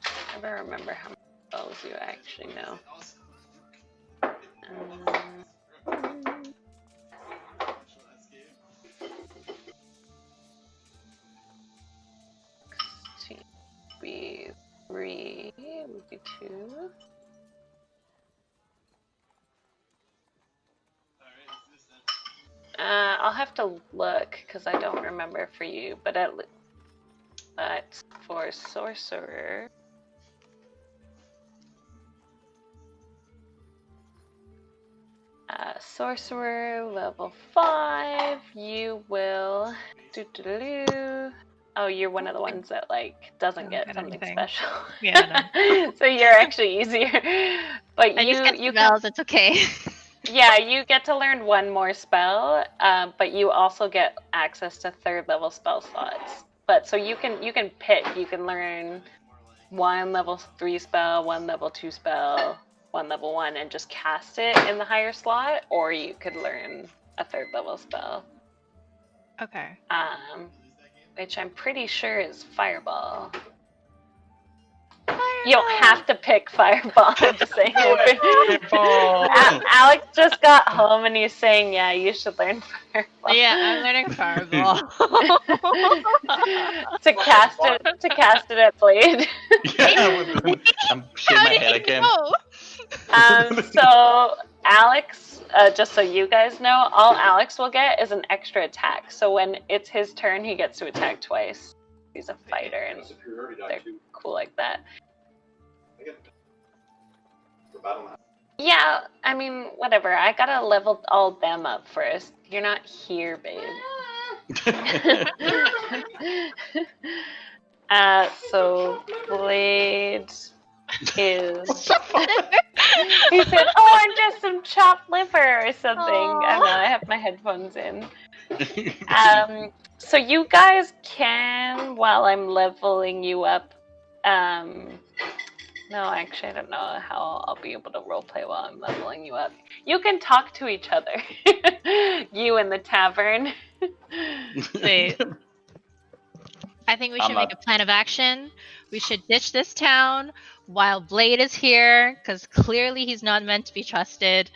I better remember how many spells you actually know. 3 would be 2. I'll have to look because I don't remember for you, but for sorcerer, sorcerer level 5, you will Oh, you're one of the ones that like doesn't get something anything. special. Yeah, no. So you're actually easier. But I just get you spells, it's okay. Yeah, you get to learn one more spell, but you also get access to 3rd level spell slots. But so you can pick. You can learn one level 3 spell, one level 2 spell, one level 1, and just cast it in the higher slot, or you could learn a 3rd level spell. Okay. Which I'm pretty sure is Fireball. You don't have to pick Fireball. I'm just saying. Alex just got home and he's saying, "Yeah, you should learn Fireball." Yeah, I'm learning Fireball. to cast it at Blade. Yeah, I'm shaking my head again. So Alex, just so you guys know, all Alex will get is an extra attack. So when it's his turn, he gets to attack twice. He's a fighter, and they're cool like that. Yeah, I mean, whatever. I gotta level all them up first. You're not here, babe. So Blade is. He said, "Oh, I'm just some chopped liver or something." I don't know. I have my headphones in. So you guys can, while I'm leveling you up. No, actually, I don't know how I'll be able to roleplay while I'm leveling you up. You can talk to each other. You in the tavern. Wait. I think we should make a plan of action. We should ditch this town while Blade is here, because clearly he's not meant to be trusted,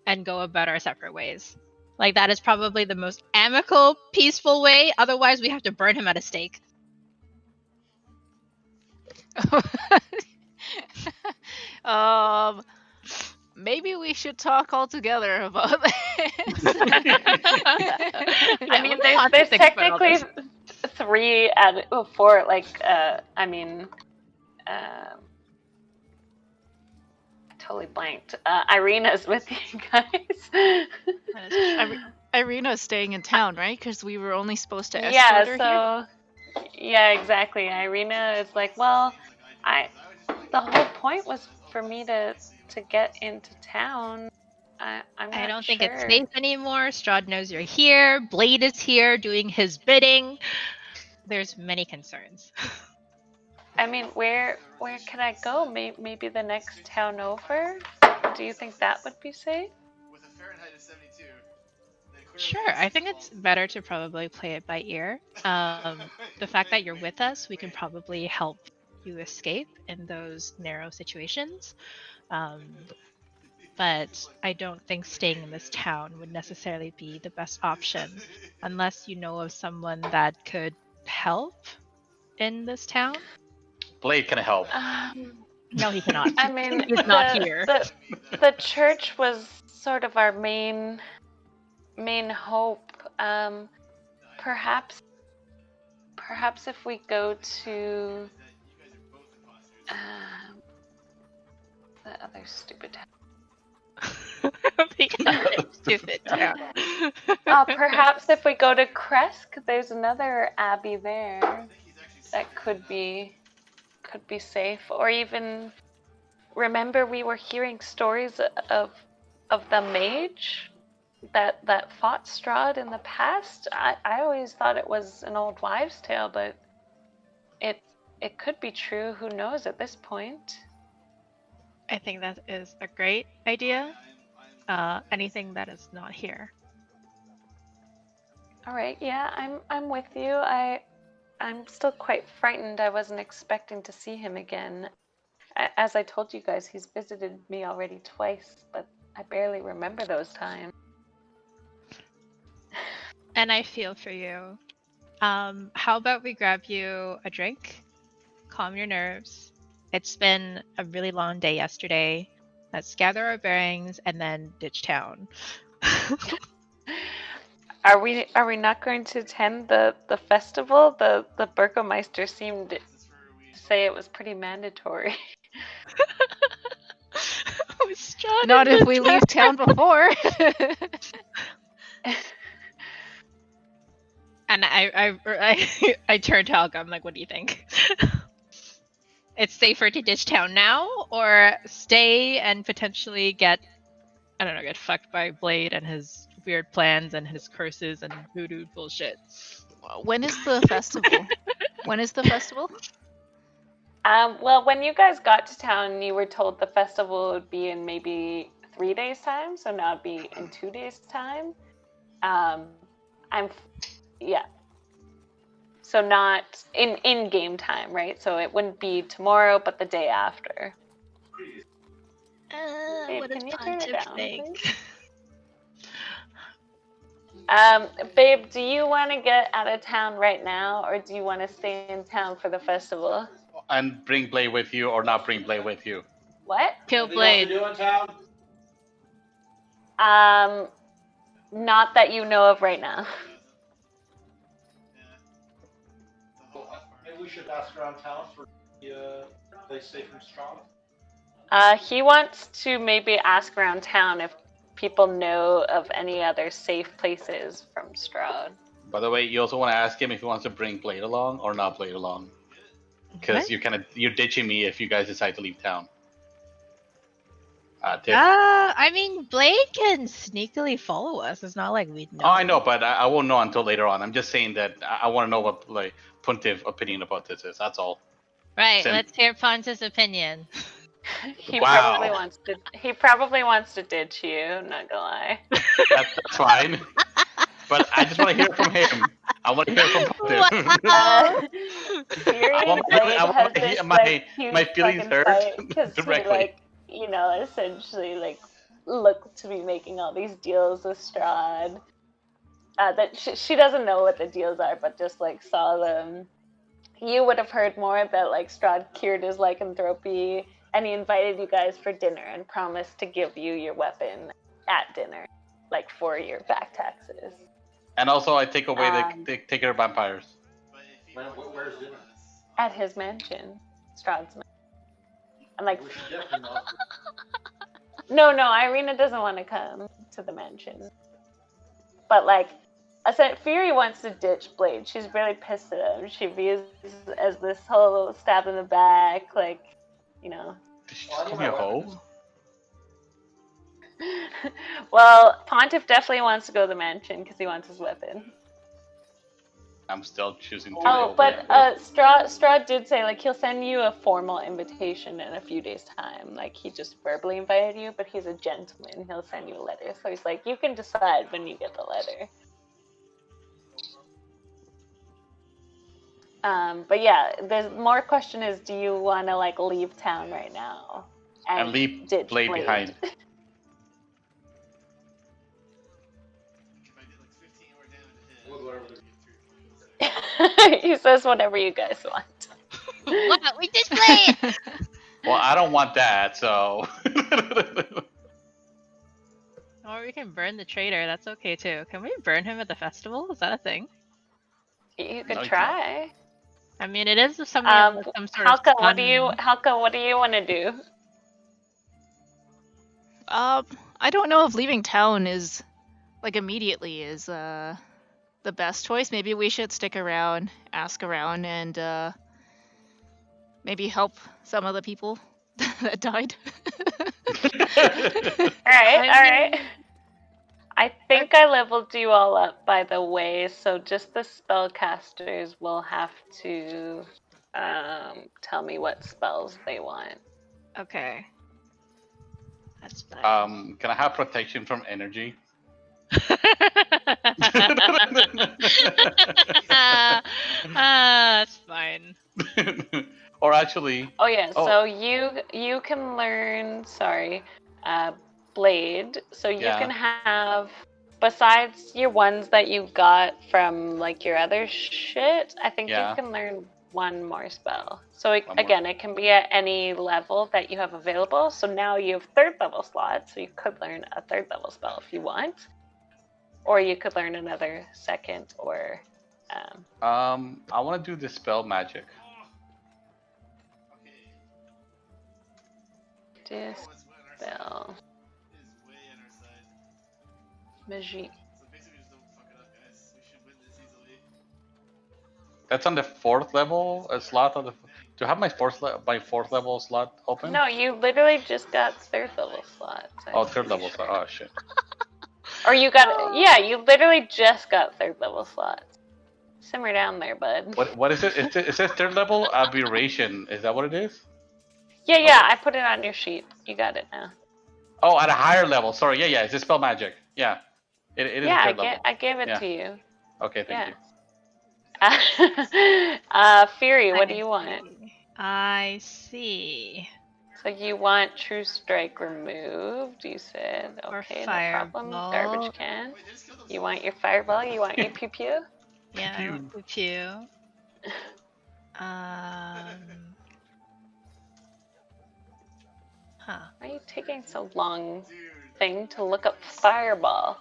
and go about our separate ways. Like, that is probably the most amicable, peaceful way. Otherwise, we have to burn him at a stake. Maybe we should talk all together about this. I mean, there's technically 3 out of 4. Like, I mean, I totally blanked. Irina's with you guys. Irina's staying in town, right? Because we were only supposed to escort her here. Yeah, exactly. Irina is like, well, the whole point was for me to get into town. I don't think it's safe anymore. Strahd knows you're here. Blade is here doing his bidding. There's many concerns. I mean, where can I go? Maybe the next town over? Do you think that would be safe? Sure, I think it's better to probably play it by ear. The fact that you're with us, we can probably help you escape in those narrow situations. But I don't think staying in this town would necessarily be the best option, unless you know of someone that could help in this town. Blade can help. No, he cannot. I mean, he's not here. The church was sort of our main hope. Perhaps if we go to the other stupid town. Stupid town. Perhaps if we go to Kresk, there's another abbey there that could be safe. Or even, remember we were hearing stories of the mage that fought Strahd in the past. I always thought it was an old wives' tale, but it could be true. Who knows at this point? I think that is a great idea. Anything that is not here. All right, yeah, I'm with you. I'm still quite frightened. I wasn't expecting to see him again. As I told you guys, he's visited me already twice, but I barely remember those times. And I feel for you. How about we grab you a drink, calm your nerves. It's been a really long day yesterday. Let's gather our bearings and then ditch town. Are we not going to attend the festival? The Burgomeister seemed to say it was pretty mandatory. Not if we leave town before. And I turned to Helga. I'm like, what do you think? It's safer to ditch town now, or stay and potentially get fucked by Blade and his weird plans and his curses and voodoo bullshit. When is the festival? Well, when you guys got to town, you were told the festival would be in maybe 3 days' time, so now it'd be in 2 days' time. Yeah. So not in game time, right? So it wouldn't be tomorrow, but the day after. Babe, What does can you turn it Pontiff down, think? please? Babe, do you want to get out of town right now, or do you want to stay in town for the festival? And bring Blade with you or not bring Blade with you? What? Kill Blade. Not that you know of right now. Maybe we should ask around town for the place safe from Strahd. He wants to maybe ask around town if people know of any other safe places from Strahd. By the way, you also want to ask him if he wants to bring Blade along or not Blade along, because you're ditching me if you guys decide to leave town. Tiff. I mean, Blade can sneakily follow us. It's not like we'd know. Oh, I know, but I won't know until later on. I'm just saying that I want to know what like Pontiff's opinion about this is. That's all. Right. Let's hear Pontiff's opinion. He Wow. probably wants to ditch you. Not gonna lie. That's fine. But I just want to hear from him. I want to hear from Pontiff. Fury I want to hear my feelings hurt because he directly. essentially looked to be making all these deals with Strahd. That she doesn't know what the deals are, but just saw them. You would have heard more that Strahd cured his lycanthropy, and he invited you guys for dinner and promised to give you your weapon at dinner, for your back taxes. And also, I take away the take care of vampires. Where's dinner? At his mansion, Strahd's mansion. I'm We should definitely not. no, Irina doesn't want to come to the mansion. But I said, Fury wants to ditch Blade. She's really pissed at him. She views as this whole stab in the back, Did she just call me a hoe? Well, Pontiff definitely wants to go to the mansion because he wants his weapon. I'm still choosing to. Oh, but Strahd did say he'll send you a formal invitation in a few days' time. He just verbally invited you, but he's a gentleman. He'll send you a letter. So he's you can decide when you get the letter. But yeah, the more question is, do you want to leave town right now and leave Blade behind? He says whatever you guys want. What? We just played! Well, I don't want that, so. Or we can burn the traitor. That's okay too. Can we burn him at the festival? Is that a thing? You could try. I mean, it is something with some sort Halka, of what do you want to do? I don't know if leaving town is immediately is the best choice. Maybe we should stick around, ask around, and maybe help some of the people that died. All right. I think I leveled you all up, by the way, so just the spellcasters will have to tell me what spells they want. Okay. That's fine. Can I have protection from energy? That's fine. Or actually. Oh yeah. So you can learn. Blade. So you can have, besides your ones that you got from your other shit, I think you can learn one more spell. So it can be at any level that you have available. So now you have 3rd level slots, so you could learn a 3rd level spell if you want. Or you could learn another 2nd or I want to do the spell magic. Dispel. Magic. That's on the 4th level slot. Do I have my 4th level slot open? No, you literally just got 3rd level slots. Oh, 3rd level slot. Oh shit. Or you got you literally just got 3rd level slots. Simmer down there, bud. What is it? It says third level aberration. Is that what it is? Yeah, I put it on your sheet. You got it now. Oh, at a higher level. Sorry. Yeah. It's a spell magic. Yeah. It is a third level. I gave it Yeah. to you. Okay, thank you. Fury, what do you want? I see. So you want True Strike removed, you said. Or Okay, no problem. Fireball. Garbage can. You want your fireball? You want your pew pew? Yeah, I want the pew. Huh. Why are you taking so long thing to look up fireball?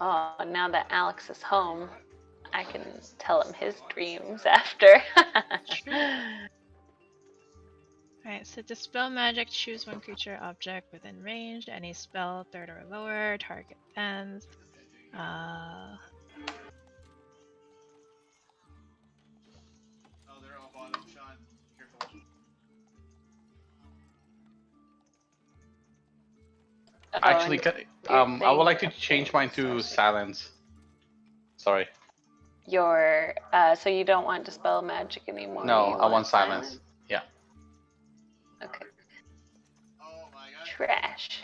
Oh, now that Alex is home, I can tell him his dreams after. Alright, so dispel magic, choose one creature or object within range, any spell, third or lower, target ends. Actually, I would like to change mine to silence. Sorry. Your so you don't want dispel magic anymore. No, you I want silence. Yeah. Okay. Trash.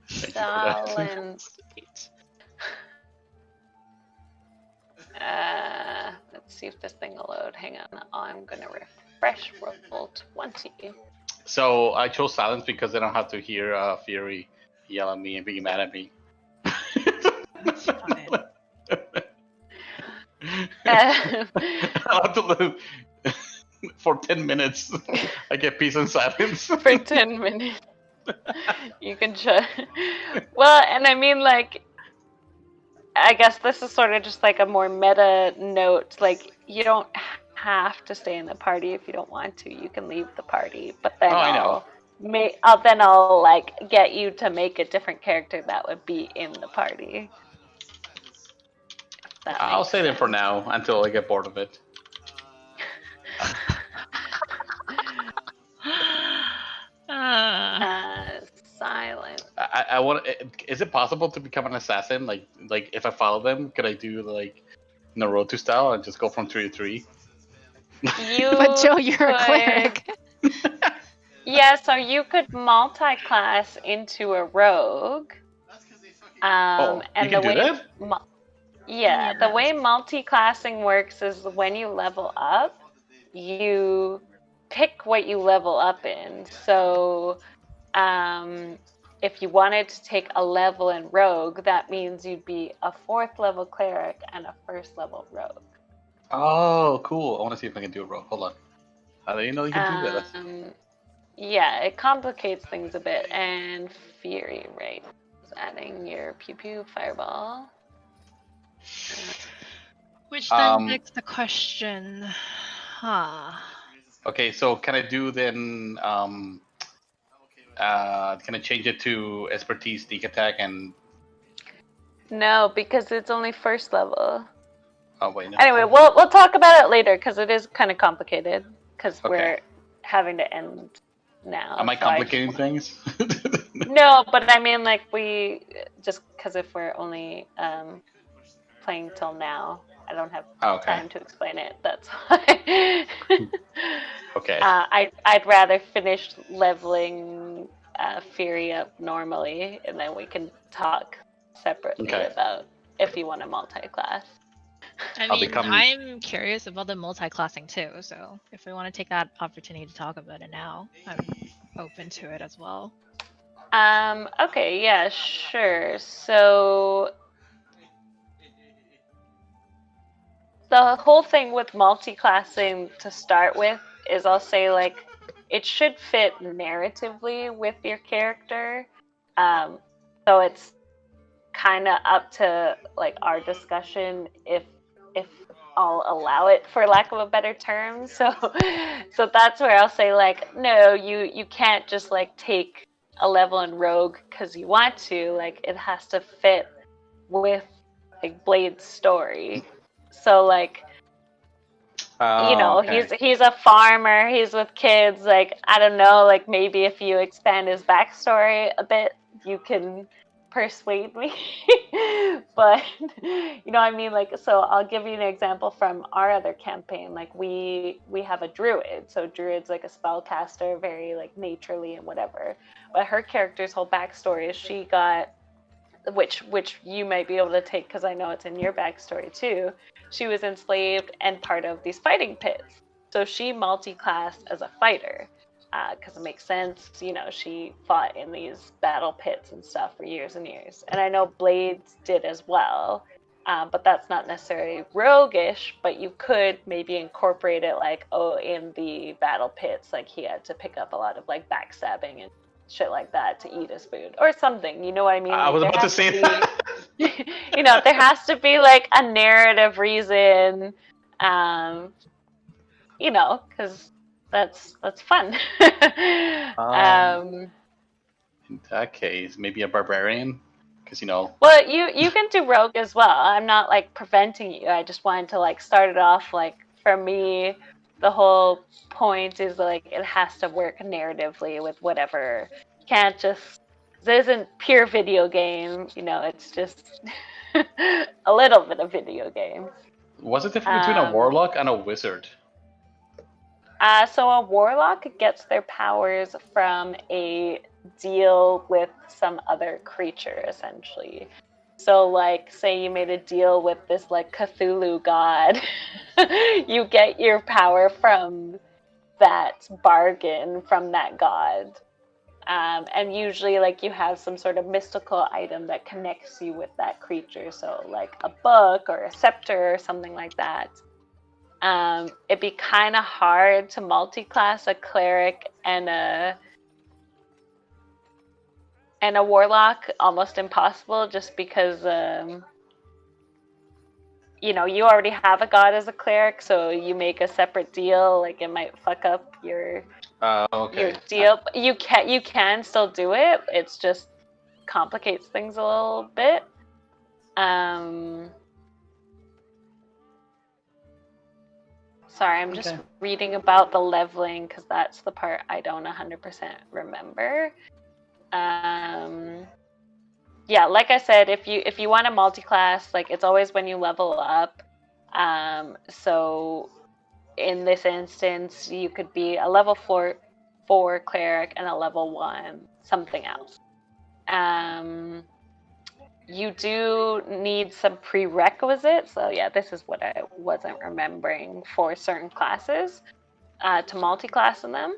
Silence. Let's see if this thing will load. Hang on. I'm gonna refresh roll 20. So I chose silence because I don't have to hear Fury yell at me and be mad at me. That's fine. I have to live for 10 minutes. I get peace and silence. For 10 minutes. You can try. Well, and I mean, like, I guess this is sort of just like a more meta note. Like, you don't have to stay in the party if you don't want to. You can leave the party, but then I know. I'll like get you to make a different character that would be in the party. I'll say them for now until I get bored of it. Silent. I want. Is it possible to become an assassin? Like if I follow them, could I do like Naruto style and just go from 3 to 3? But Joe, you're a cleric. Yeah, so you could multi-class into a rogue. And you can do that? Yeah, the way multi-classing works is when you level up, you pick what you level up in. So, if you wanted to take a level in rogue, that means you'd be a 4th level cleric and a 1st level rogue. Oh, cool. I want to see if I can do a rogue. Hold on. I didn't know you could do that. Yeah, it complicates things a bit. And Fury, right? Adding your pew pew fireball. Which then begs the question. Okay, so can I do then? Can I change it to expertise, sneak attack, and? No, because it's only 1st level. Oh wait. No. Anyway, we'll talk about it later because it is kind of complicated. Because we're having to end now. Am I complicating things? No, but I mean, like we just because if we're only playing till now, I don't have time to explain it. That's why. Okay. I'd rather finish leveling Fury up normally, and then we can talk separately about if you want to multi-class. I mean, I'm curious about the multi-classing too, so if we want to take that opportunity to talk about it now, I'm open to it as well. Okay, yeah, sure. So the whole thing with multi-classing to start with is I'll say like it should fit narratively with your character. So it's kind of up to like our discussion if I'll allow it for lack of a better term. So that's where I'll say like no, you can't just like take a level in rogue because you want to. Like it has to fit with like Blade's story. So like You know, Okay. he's a farmer. He's with kids. Like, I don't know. Like, maybe if you expand his backstory a bit, you can persuade me. But you know what I mean? Like, so I'll give you an example from our other campaign. Like, we have a druid. So druid's like a spellcaster, very like naturally and whatever. But her character's whole backstory is she got, which you might be able to take because I know it's in your backstory too. She was enslaved and part of these fighting pits. So she multi-classed as a fighter because it makes sense. You know, she fought in these battle pits and stuff for years and years. And I know Blades did as well, but that's not necessarily roguish, but you could maybe incorporate it like, oh, in the battle pits, like he had to pick up a lot of like backstabbing and shit like that to eat his food or something. You know what I mean? I Like, was there about to has say be, that. you know, there has to be like a narrative reason, you know, because that's fun. In that case, maybe a barbarian, because you know. Well, you can do rogue as well. I'm not like preventing you. I just wanted to like start it off like, for me, the whole point is like it has to work narratively with whatever. You can't just, this isn't pure video game, you know, it's just a little bit of video game. What's the difference between a warlock and a wizard? So a warlock gets their powers from a deal with some other creature, essentially. So, like, say you made a deal with this, like, Cthulhu god, you get your power from that bargain from that god. And usually, like, you have some sort of mystical item that connects you with that creature. So, like, a book or a scepter or something like that. It'd be kind of hard to multi-class a cleric and a warlock, almost impossible, just because you know, you already have a god as a cleric, so you make a separate deal, like it might fuck up your Okay. deal. You can still do it. It's just complicates things a little bit. Sorry, I'm just reading about the leveling because that's the part I don't 100% remember. Yeah, like I said, if you want a multi-class, like it's always when you level up. So in this instance, you could be a level 4 cleric and a level 1 something else. You do need some prerequisites. So yeah, this is what I wasn't remembering for certain classes to multi-class in them.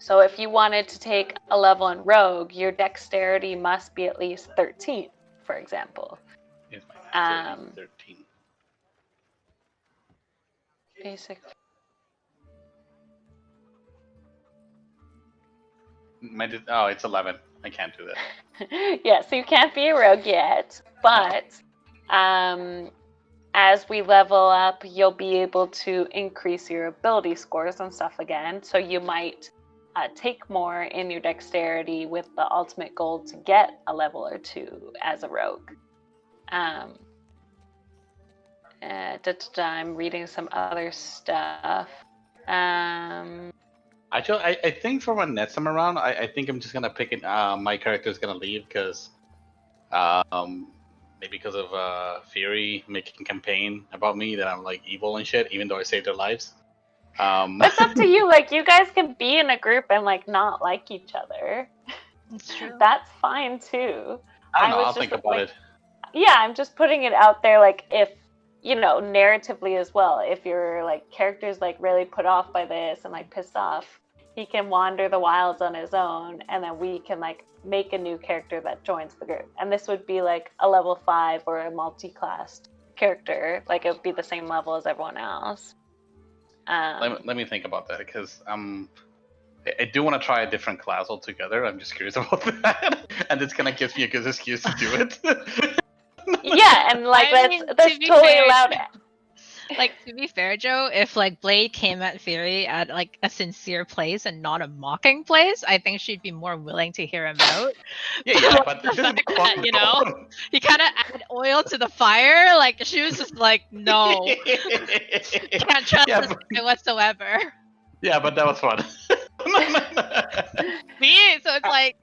So if you wanted to take a level in Rogue, your dexterity must be at least 13, for example. Yes, my 13. Basic. It's 11. I can't do that. Yeah, so you can't be a rogue yet, but as we level up, you'll be able to increase your ability scores and stuff again. So you might take more in your dexterity with the ultimate goal to get a level or 2 as a rogue. I'm reading some other stuff. Actually, I think for when next time around, I think I'm just gonna pick it. My character's gonna leave because, maybe because of Fury making campaign about me that I'm like evil and shit, even though I saved their lives. It's up to you. Like, you guys can be in a group and like not like each other. That's true. That's fine too. I don't know. I'll think about it. Yeah, I'm just putting it out there. Like, if you know, narratively as well, if your like character's like really put off by this and like pissed off, he can wander the wilds on his own, and then we can like make a new character that joins the group. And this would be like a level 5 or a multi-classed character. Like, it would be the same level as everyone else. Let me think about that, because I do want to try a different class altogether. I'm just curious about that, and it's gonna give me a good excuse to do it. Yeah, and like I mean, that's to be totally fair, allowed. Like, to be fair, Joe, if like Blade came at Fury at like a sincere place and not a mocking place, I think she'd be more willing to hear him out. Yeah, Like, but the this is fact the that, you know, he kind of added oil to the fire. Like, she was just like, no, can't trust yeah, this guy whatsoever. yeah, but that was fun. See, so it's like,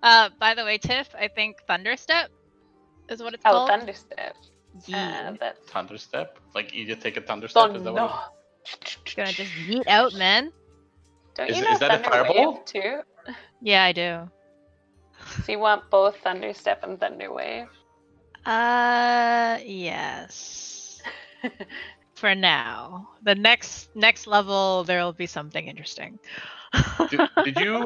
by the way, Tiff, I think Thunderstep is what it's Oh, called. Thunderstep. Yeah. That's Thunderstep? Like you just take a thunderstep? Is that thunder. what Gonna just yeet out, man. Don't Is- you know is that a Thunder fireball? Wave too? Yeah, I do. So you want both Thunderstep and Thunder Wave? Yes. For now. The next level there will be something interesting. did you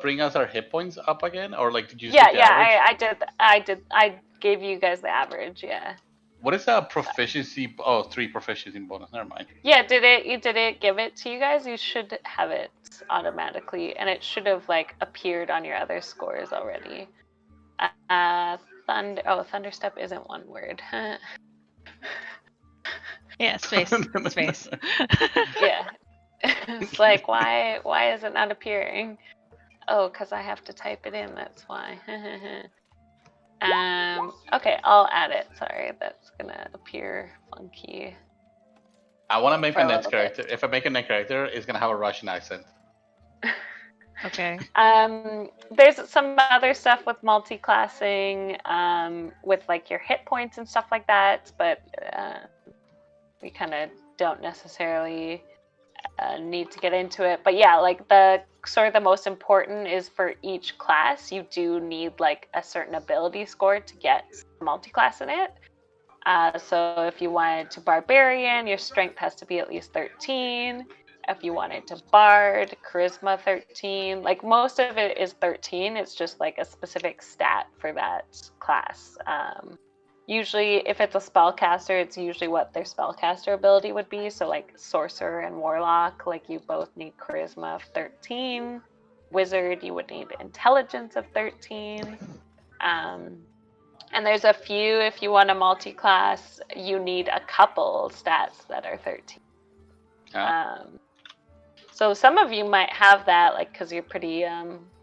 bring us our hit points up again, or like did you? Yeah, take the average? I did. I gave you guys the average. Yeah. What is that proficiency? Oh, 3 proficiency bonus. Never mind. Yeah. Did it give it to you guys? You should have it automatically, and it should have like appeared on your other scores already. Thunderstep isn't one word. Yeah, space. Space. Yeah. It's like why is it not appearing? Oh, because I have to type it in, that's why. Okay, I'll add it. Sorry, that's gonna appear funky. I want to make For a a next little bit. character. If I make a next character, it's gonna have a Russian accent. Okay. There's some other stuff with multi-classing, with like your hit points and stuff like that, but we kind of don't necessarily need to get into it. But yeah, like the most important is for each class, you do need like a certain ability score to get multi-class in it. So if you wanted to Barbarian, your strength has to be at least 13. If you wanted to Bard, Charisma 13. Like most of it is 13. It's just like a specific stat for that class. Usually, if it's a spellcaster, it's usually what their spellcaster ability would be. So like Sorcerer and Warlock, like you both need Charisma of 13. Wizard, you would need Intelligence of 13. And there's a few, if you want a multi-class, you need a couple stats that are 13. So some of you might have that, like, because you're pretty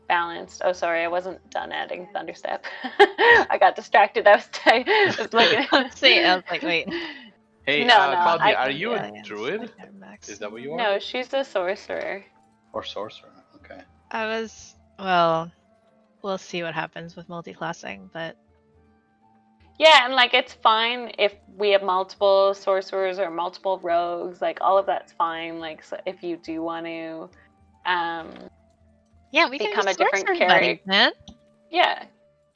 balanced. Oh, sorry, I wasn't done adding Thunderstep. I got distracted. I was looking. See, I was like, wait. Hey, No, Claudia, I are can- you Yeah, a yeah, druid? max. Is that what you are? No, she's a sorcerer. Or sorcerer? Okay. I was, well, we'll see what happens with multi-classing, but Yeah, and like it's fine if we have multiple sorcerers or multiple rogues. Like all of that's fine. Like so if you do want to, yeah, we can become just a different sorcerer buddies, character. man. Yeah.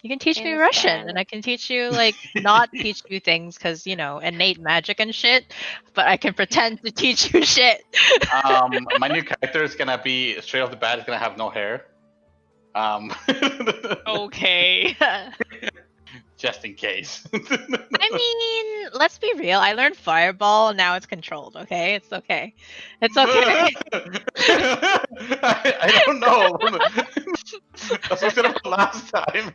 You can teach me Understand. Russian, and I can teach you, like, not teach you things because, you know, innate magic and shit, but I can pretend to teach you shit. My new character is gonna be straight off the bat. It's gonna have no hair. Okay. Just in case. I mean, let's be real. I learned Fireball, now it's controlled, okay? It's okay. It's okay. I don't know. That's what I said about last time.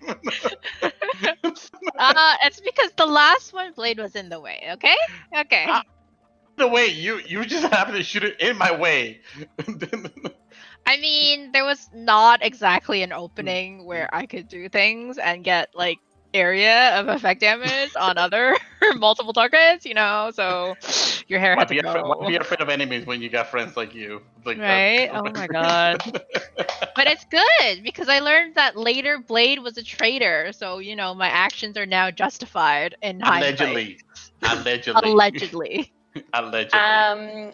It's because the last one Blade was in the way, okay? Okay. The way you just happened to shoot it in my way. I mean, there was not exactly an opening where I could do things and get, like, area of effect damage on other multiple targets, you know, so your hair Why had be, to go. why be afraid of enemies when you got friends like you? Like Right? Oh my god. But it's good because I learned that later Blade was a traitor, so you know my actions are now justified in hindsight. Allegedly. Allegedly. Allegedly.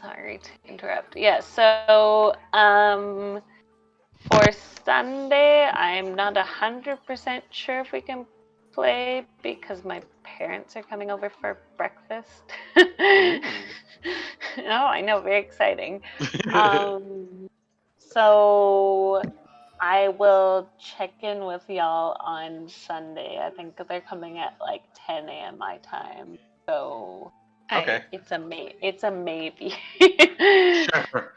Sorry to interrupt. Yeah, so for Sunday, I'm not 100% sure if we can play because my parents are coming over for breakfast. Oh, I know, very exciting. So I will check in with y'all on Sunday. I think they're coming at like 10 a.m. my time. So Okay. it's a maybe. Sure.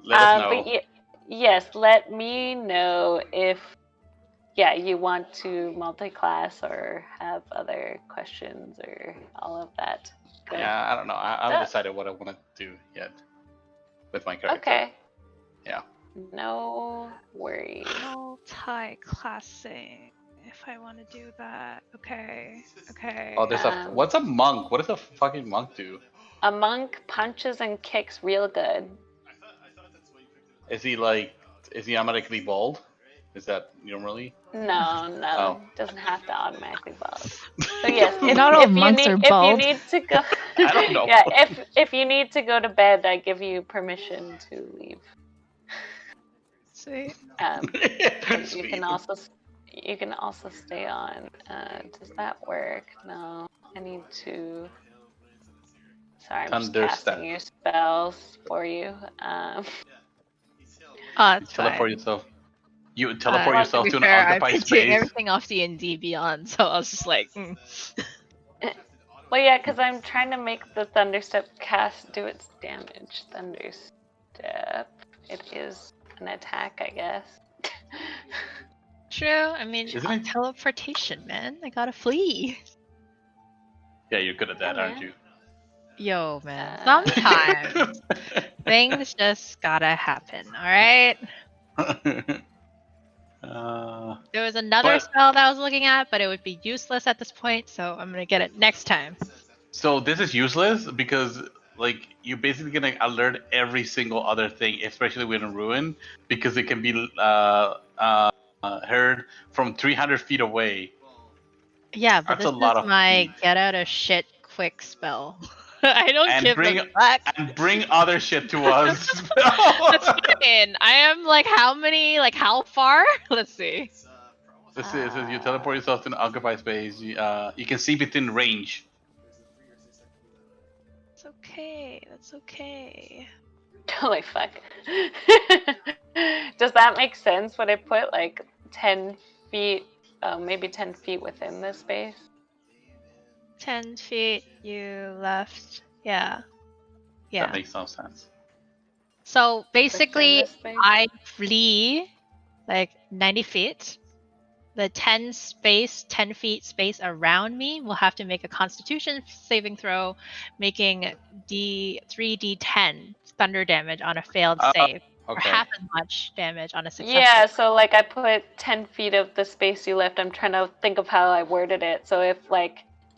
Let us know. But yes, let me know if yeah, you want to multi-class or have other questions or all of that. Good. Yeah, I don't know. I haven't decided what I want to do yet with my character. Okay. Yeah. No worries. Multi-classing. If I want to do that, okay. Oh, there's what's a monk? What does a fucking monk do? A monk punches and kicks real good. Is he automatically bald? Is that normally? No, Oh. doesn't have to automatically bald. So yes, Not all monks are if bald. you need to go, I don't know. yeah, if you need to go to bed, I give you permission to leave. See? And you can also stay on. Does that work? No, I need to. Sorry, I'm just casting your spells for you. It's teleport fine. yourself. You teleport yourself to an I've occupied been doing space. everything off D&D Beyond, so I was just like, Well, yeah, because I'm trying to make the Thunderstep cast do its damage. Thunderstep. It is an attack, I guess. True. I mean, Isn't it? teleportation, man. I gotta flee. Yeah, you're good at that, aren't you? Yo, man. Sometimes things just gotta happen, alright? There was another spell that I was looking at, but it would be useless at this point, so I'm gonna get it next time. So this is useless because like you're basically gonna alert every single other thing, especially within Ruin, because it can be heard from 300 feet away. Yeah, but That's this a lot is of my feet. get out of shit quick spell. I don't And give bring- a fuck. And bring other shit to us. That's fine. I am like how far? Let's see. This is you teleport yourself to an occupied space. You can see within range. It's okay. That's okay. Holy fuck. Does that make sense? Would I put like 10 feet, maybe 10 feet within this space? 10 feet you left. Yeah. Yeah. That makes no sense. So basically, this space? I flee like 90 feet. The 10 feet space around me will have to make a Constitution saving throw, making 3d10 thunder damage on a failed save, or Okay. half as much damage on a successful. Yeah, so like I put 10 feet of the space you left. I'm trying to think of how I worded it. So if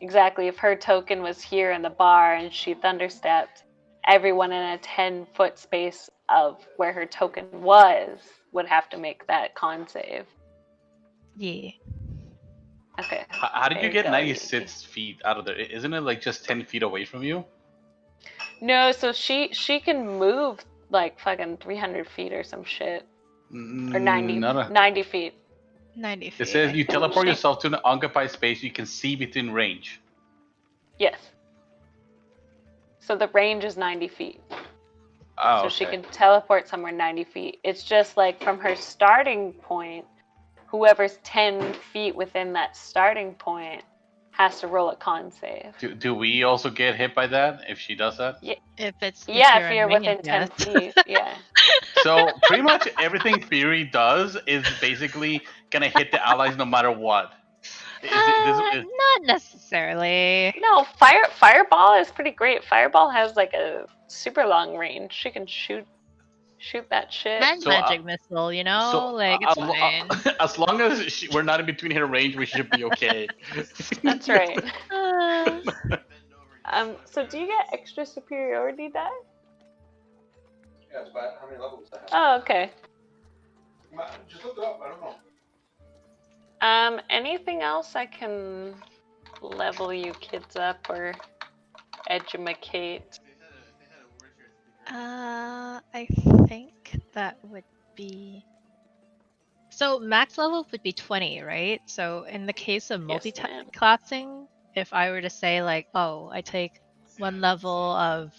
if her token was here in the bar and she thunderstepped, everyone in a 10-foot space of where her token was would have to make that con save. Yeah. Okay. How did There you get go, 96 feet out of there? Isn't it like just 10 feet away from you? No, so she can move like fucking 300 feet or some shit. Or 90 feet. 90 feet. It says you I think. teleport yourself to an occupied space you can see within range. Yes. So the range is 90 feet. Oh, So she okay. can teleport somewhere 90 feet. It's just like from her starting point, whoever's 10 feet within that starting point has to roll a con save. Do we also get hit by that if she does that? If If you're in within range, 10 yes. feet, yeah. So pretty much everything Fury does is basically gonna hit the allies no matter what. Not necessarily. No, Fireball is pretty great. Fireball has like a super long range. She can shoot that shit. And So, magic missile, you know? It's fine. as long as we're not in between her range, we should be okay. That's right. Uh, So do you get extra superiority die? Yeah, it's about how many levels does that have? Oh, okay. Just look it up, I don't know. Anything else I can level you kids up or educate? I think that would be. So max level would be 20, right? So in the case of Yes, multi-classing, if I were to say like, oh, I take 1 level of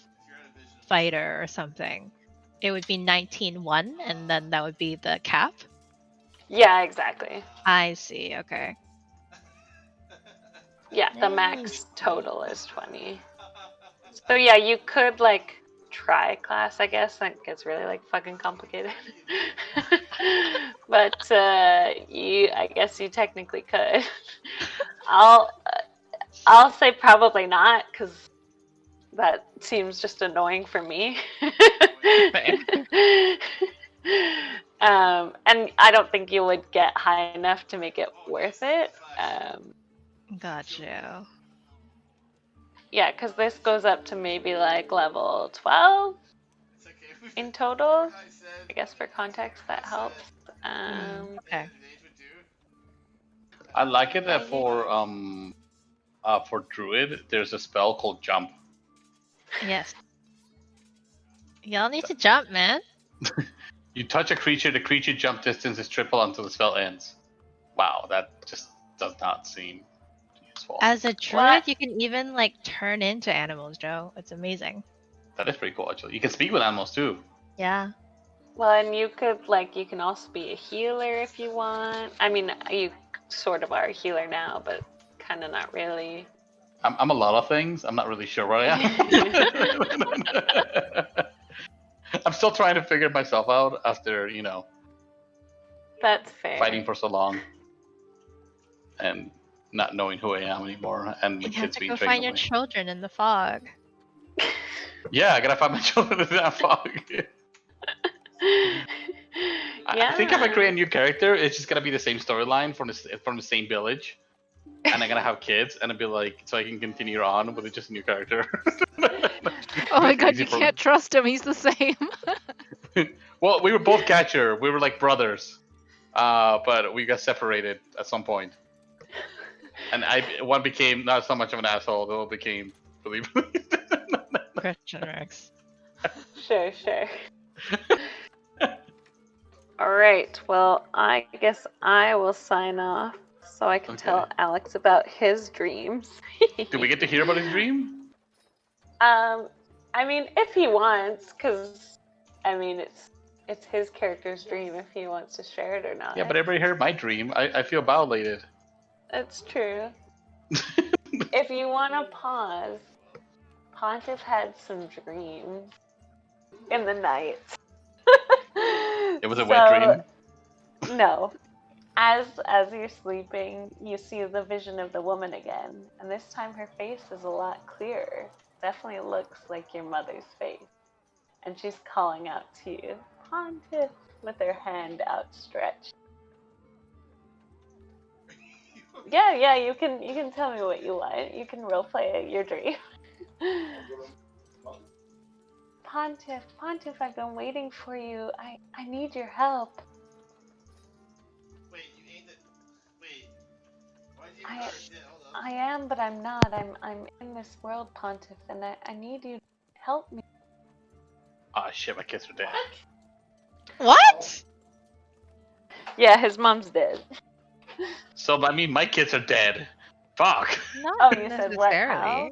fighter or something, it would be 19-1, and then that would be the cap. Yeah, exactly. I see. Okay. Yeah, the max total is 20. So yeah, you could like tri-class, I guess. That gets really like fucking complicated. But I guess you technically could. I'll say probably not, because that seems just annoying for me. And I don't think you would get high enough to make it worth it. Gotcha. Yeah, because this goes up to maybe like level 12 in total. I guess for context that helps. Okay. I like it that for druid, there's a spell called jump. Yes. Y'all need to jump, man. You touch a creature, the creature jump distance is triple until the spell ends. Wow, that just does not seem useful. As a druid, What? you can even like turn into animals, Joe. It's amazing. That is pretty cool, actually. You can speak with animals too. Yeah. Well, and you can also be a healer if you want. I mean, you sort of are a healer now, but kind of not really. I'm a lot of things. I'm not really sure what I am. I'm still trying to figure myself out after, That's fair. fighting for so long and not knowing who I am anymore, and the You have kids to being go trained find on your me. children in the fog. Yeah, I gotta find my children in that fog. I think if I create a new character, it's just gonna be the same storyline from the same village, and I'm gonna have kids, and it'll be like, so I can continue on with just a new character. Oh my Make it god, easy you for me. can't trust him. He's the same. Well, we were both catcher. We were like brothers, but we got separated at some point. And one became not so much of an asshole. The other became really. Question marks. Sure. All right. Well, I guess I will sign off so I can tell Alex about his dreams. Do we get to hear about his dream? I mean, if he wants, because I mean, it's his character's dream if he wants to share it or not. Yeah, but everybody heard my dream. I feel violated. That's true. If you want to pause, Pontiff had some dreams in the night. It was a wet dream. No. As you're sleeping, you see the vision of the woman again, and this time her face is a lot clearer. Definitely looks like your mother's face. And she's calling out to you, Pontiff, with her hand outstretched. Yeah, you can tell me what you want. You can roleplay your dream. Pontiff, I've been waiting for you. I need your help. Wait, you ain't it. Wait. Why did you start shit? Hold up. I am, but I'm not. I'm in this world, Pontiff, and I need you to help me. Ah, shit, my kids are dead. What? Yeah, his mom's dead. So, I mean, my kids are dead. Fuck. Not Oh, you said what, how? necessarily.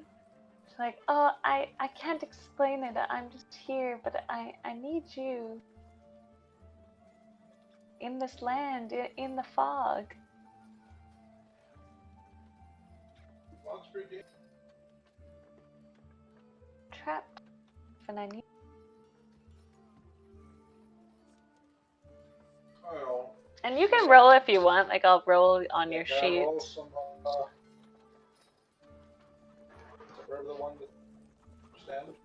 She's like, oh, I can't explain it. I'm just here, but I need you. In this land, in the fog. Trapped, and I need. Oh, And you can roll if you want. Like I'll roll on your yeah, sheet. roll some, whatever the one that standard.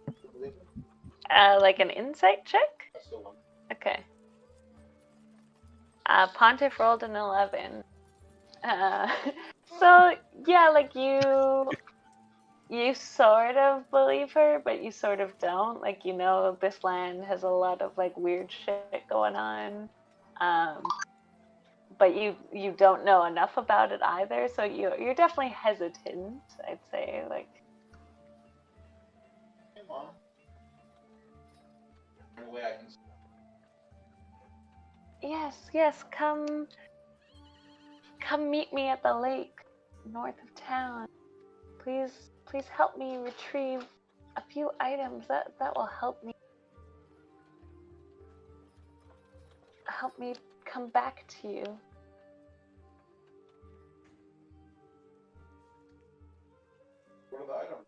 I believe it. Like an insight check. That's the one. Okay. Pontiff rolled an 11. So yeah, like you sort of believe her, but you sort of don't. Like this land has a lot of like weird shit going on. But you don't know enough about it either, so you're definitely hesitant, I'd say. Like, Hey, Mom. No way I can. yes, come meet me at the lake north of town. Please help me retrieve a few items that will help me come back to you. What are the items?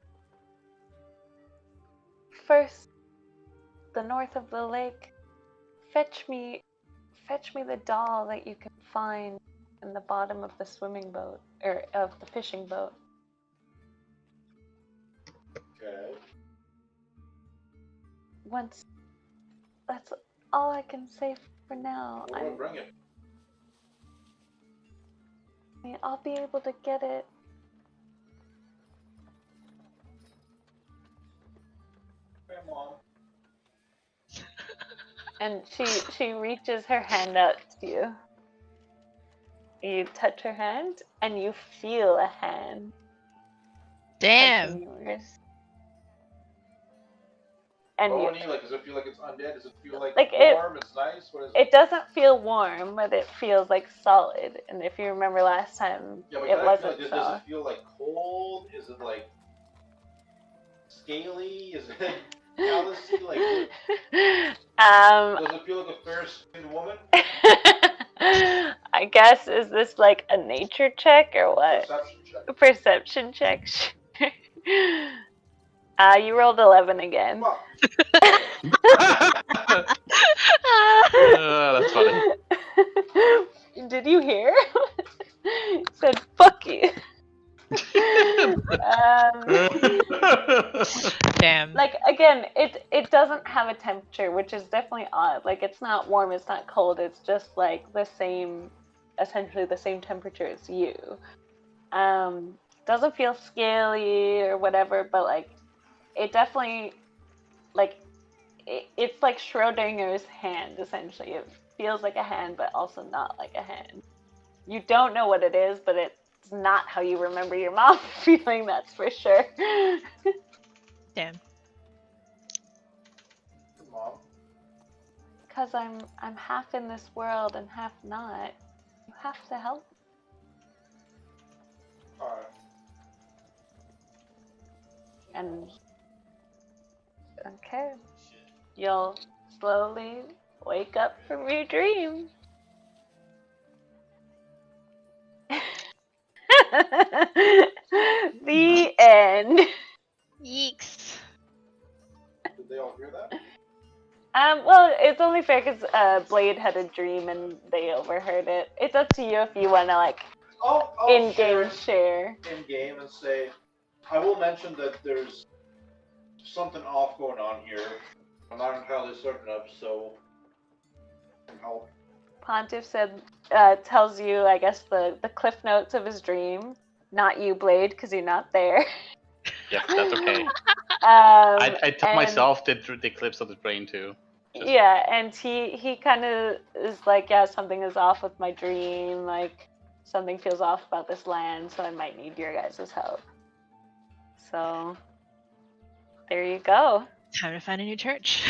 First, the north of the lake. Fetch me the doll that you can find in the bottom of the swimming boat, or of the fishing boat. Okay. Once, that's all I can say for now. Well, we'll bring it. I mean, I'll be able to get it. Hey, Mom. And she reaches her hand out to you. You touch her hand, and you feel a hand Damn. touching yours. And What you, do you like? Does it feel like it's undead? Does it feel like, Like, warm? It's nice? What is it? it doesn't feel warm, but it feels like solid. And if you remember last time, Yeah, but it can I wasn't feel, so. does it feel like cold? Is it like scaly? Is it callousy? Like, does it feel like a fair-skinned woman? I guess, is this like a nature check or what? Perception check. A perception check? You rolled 11 again. Fuck. That's funny. Did you hear? He said, fuck you. Damn. Like, again, it doesn't have a temperature, which is definitely odd. Like, it's not warm, it's not cold, it's just like the same, essentially the same temperature as you. Doesn't feel scaly or whatever, but like, it definitely, like, it's like Schrodinger's hand, essentially. It feels like a hand, but also not like a hand. You don't know what it is, but it's not how you remember your mom feeling, that's for sure. Damn. Mom. Because I'm half in this world and half not. You have to help. Alright. And okay, you'll slowly wake up from your dream. The end. Yeeks. Did they all hear that? Well, it's only fair because Blade had a dream and they overheard it. It's up to you if you want to, like, I'll in-game share. in-game and say, I will mention that there's something off going on here. I'm not entirely certain of, so can help. Pontiff said, tells you, I guess, the cliff notes of his dream. Not you, Blade, because you're not there. Yeah, that's okay. I I took myself the clips of the brain too. Yeah, and he kind of is like, yeah, something is off with my dream. Like, something feels off about this land, so I might need your guys' help. So, there you go. Time to find a new church.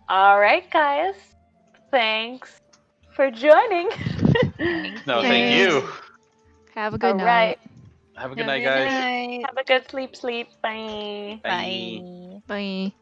All right, guys. Thanks for joining. No, thank you. Have a good All night. right. Have a good night, guys. Have a good sleep. Bye. Bye. Bye.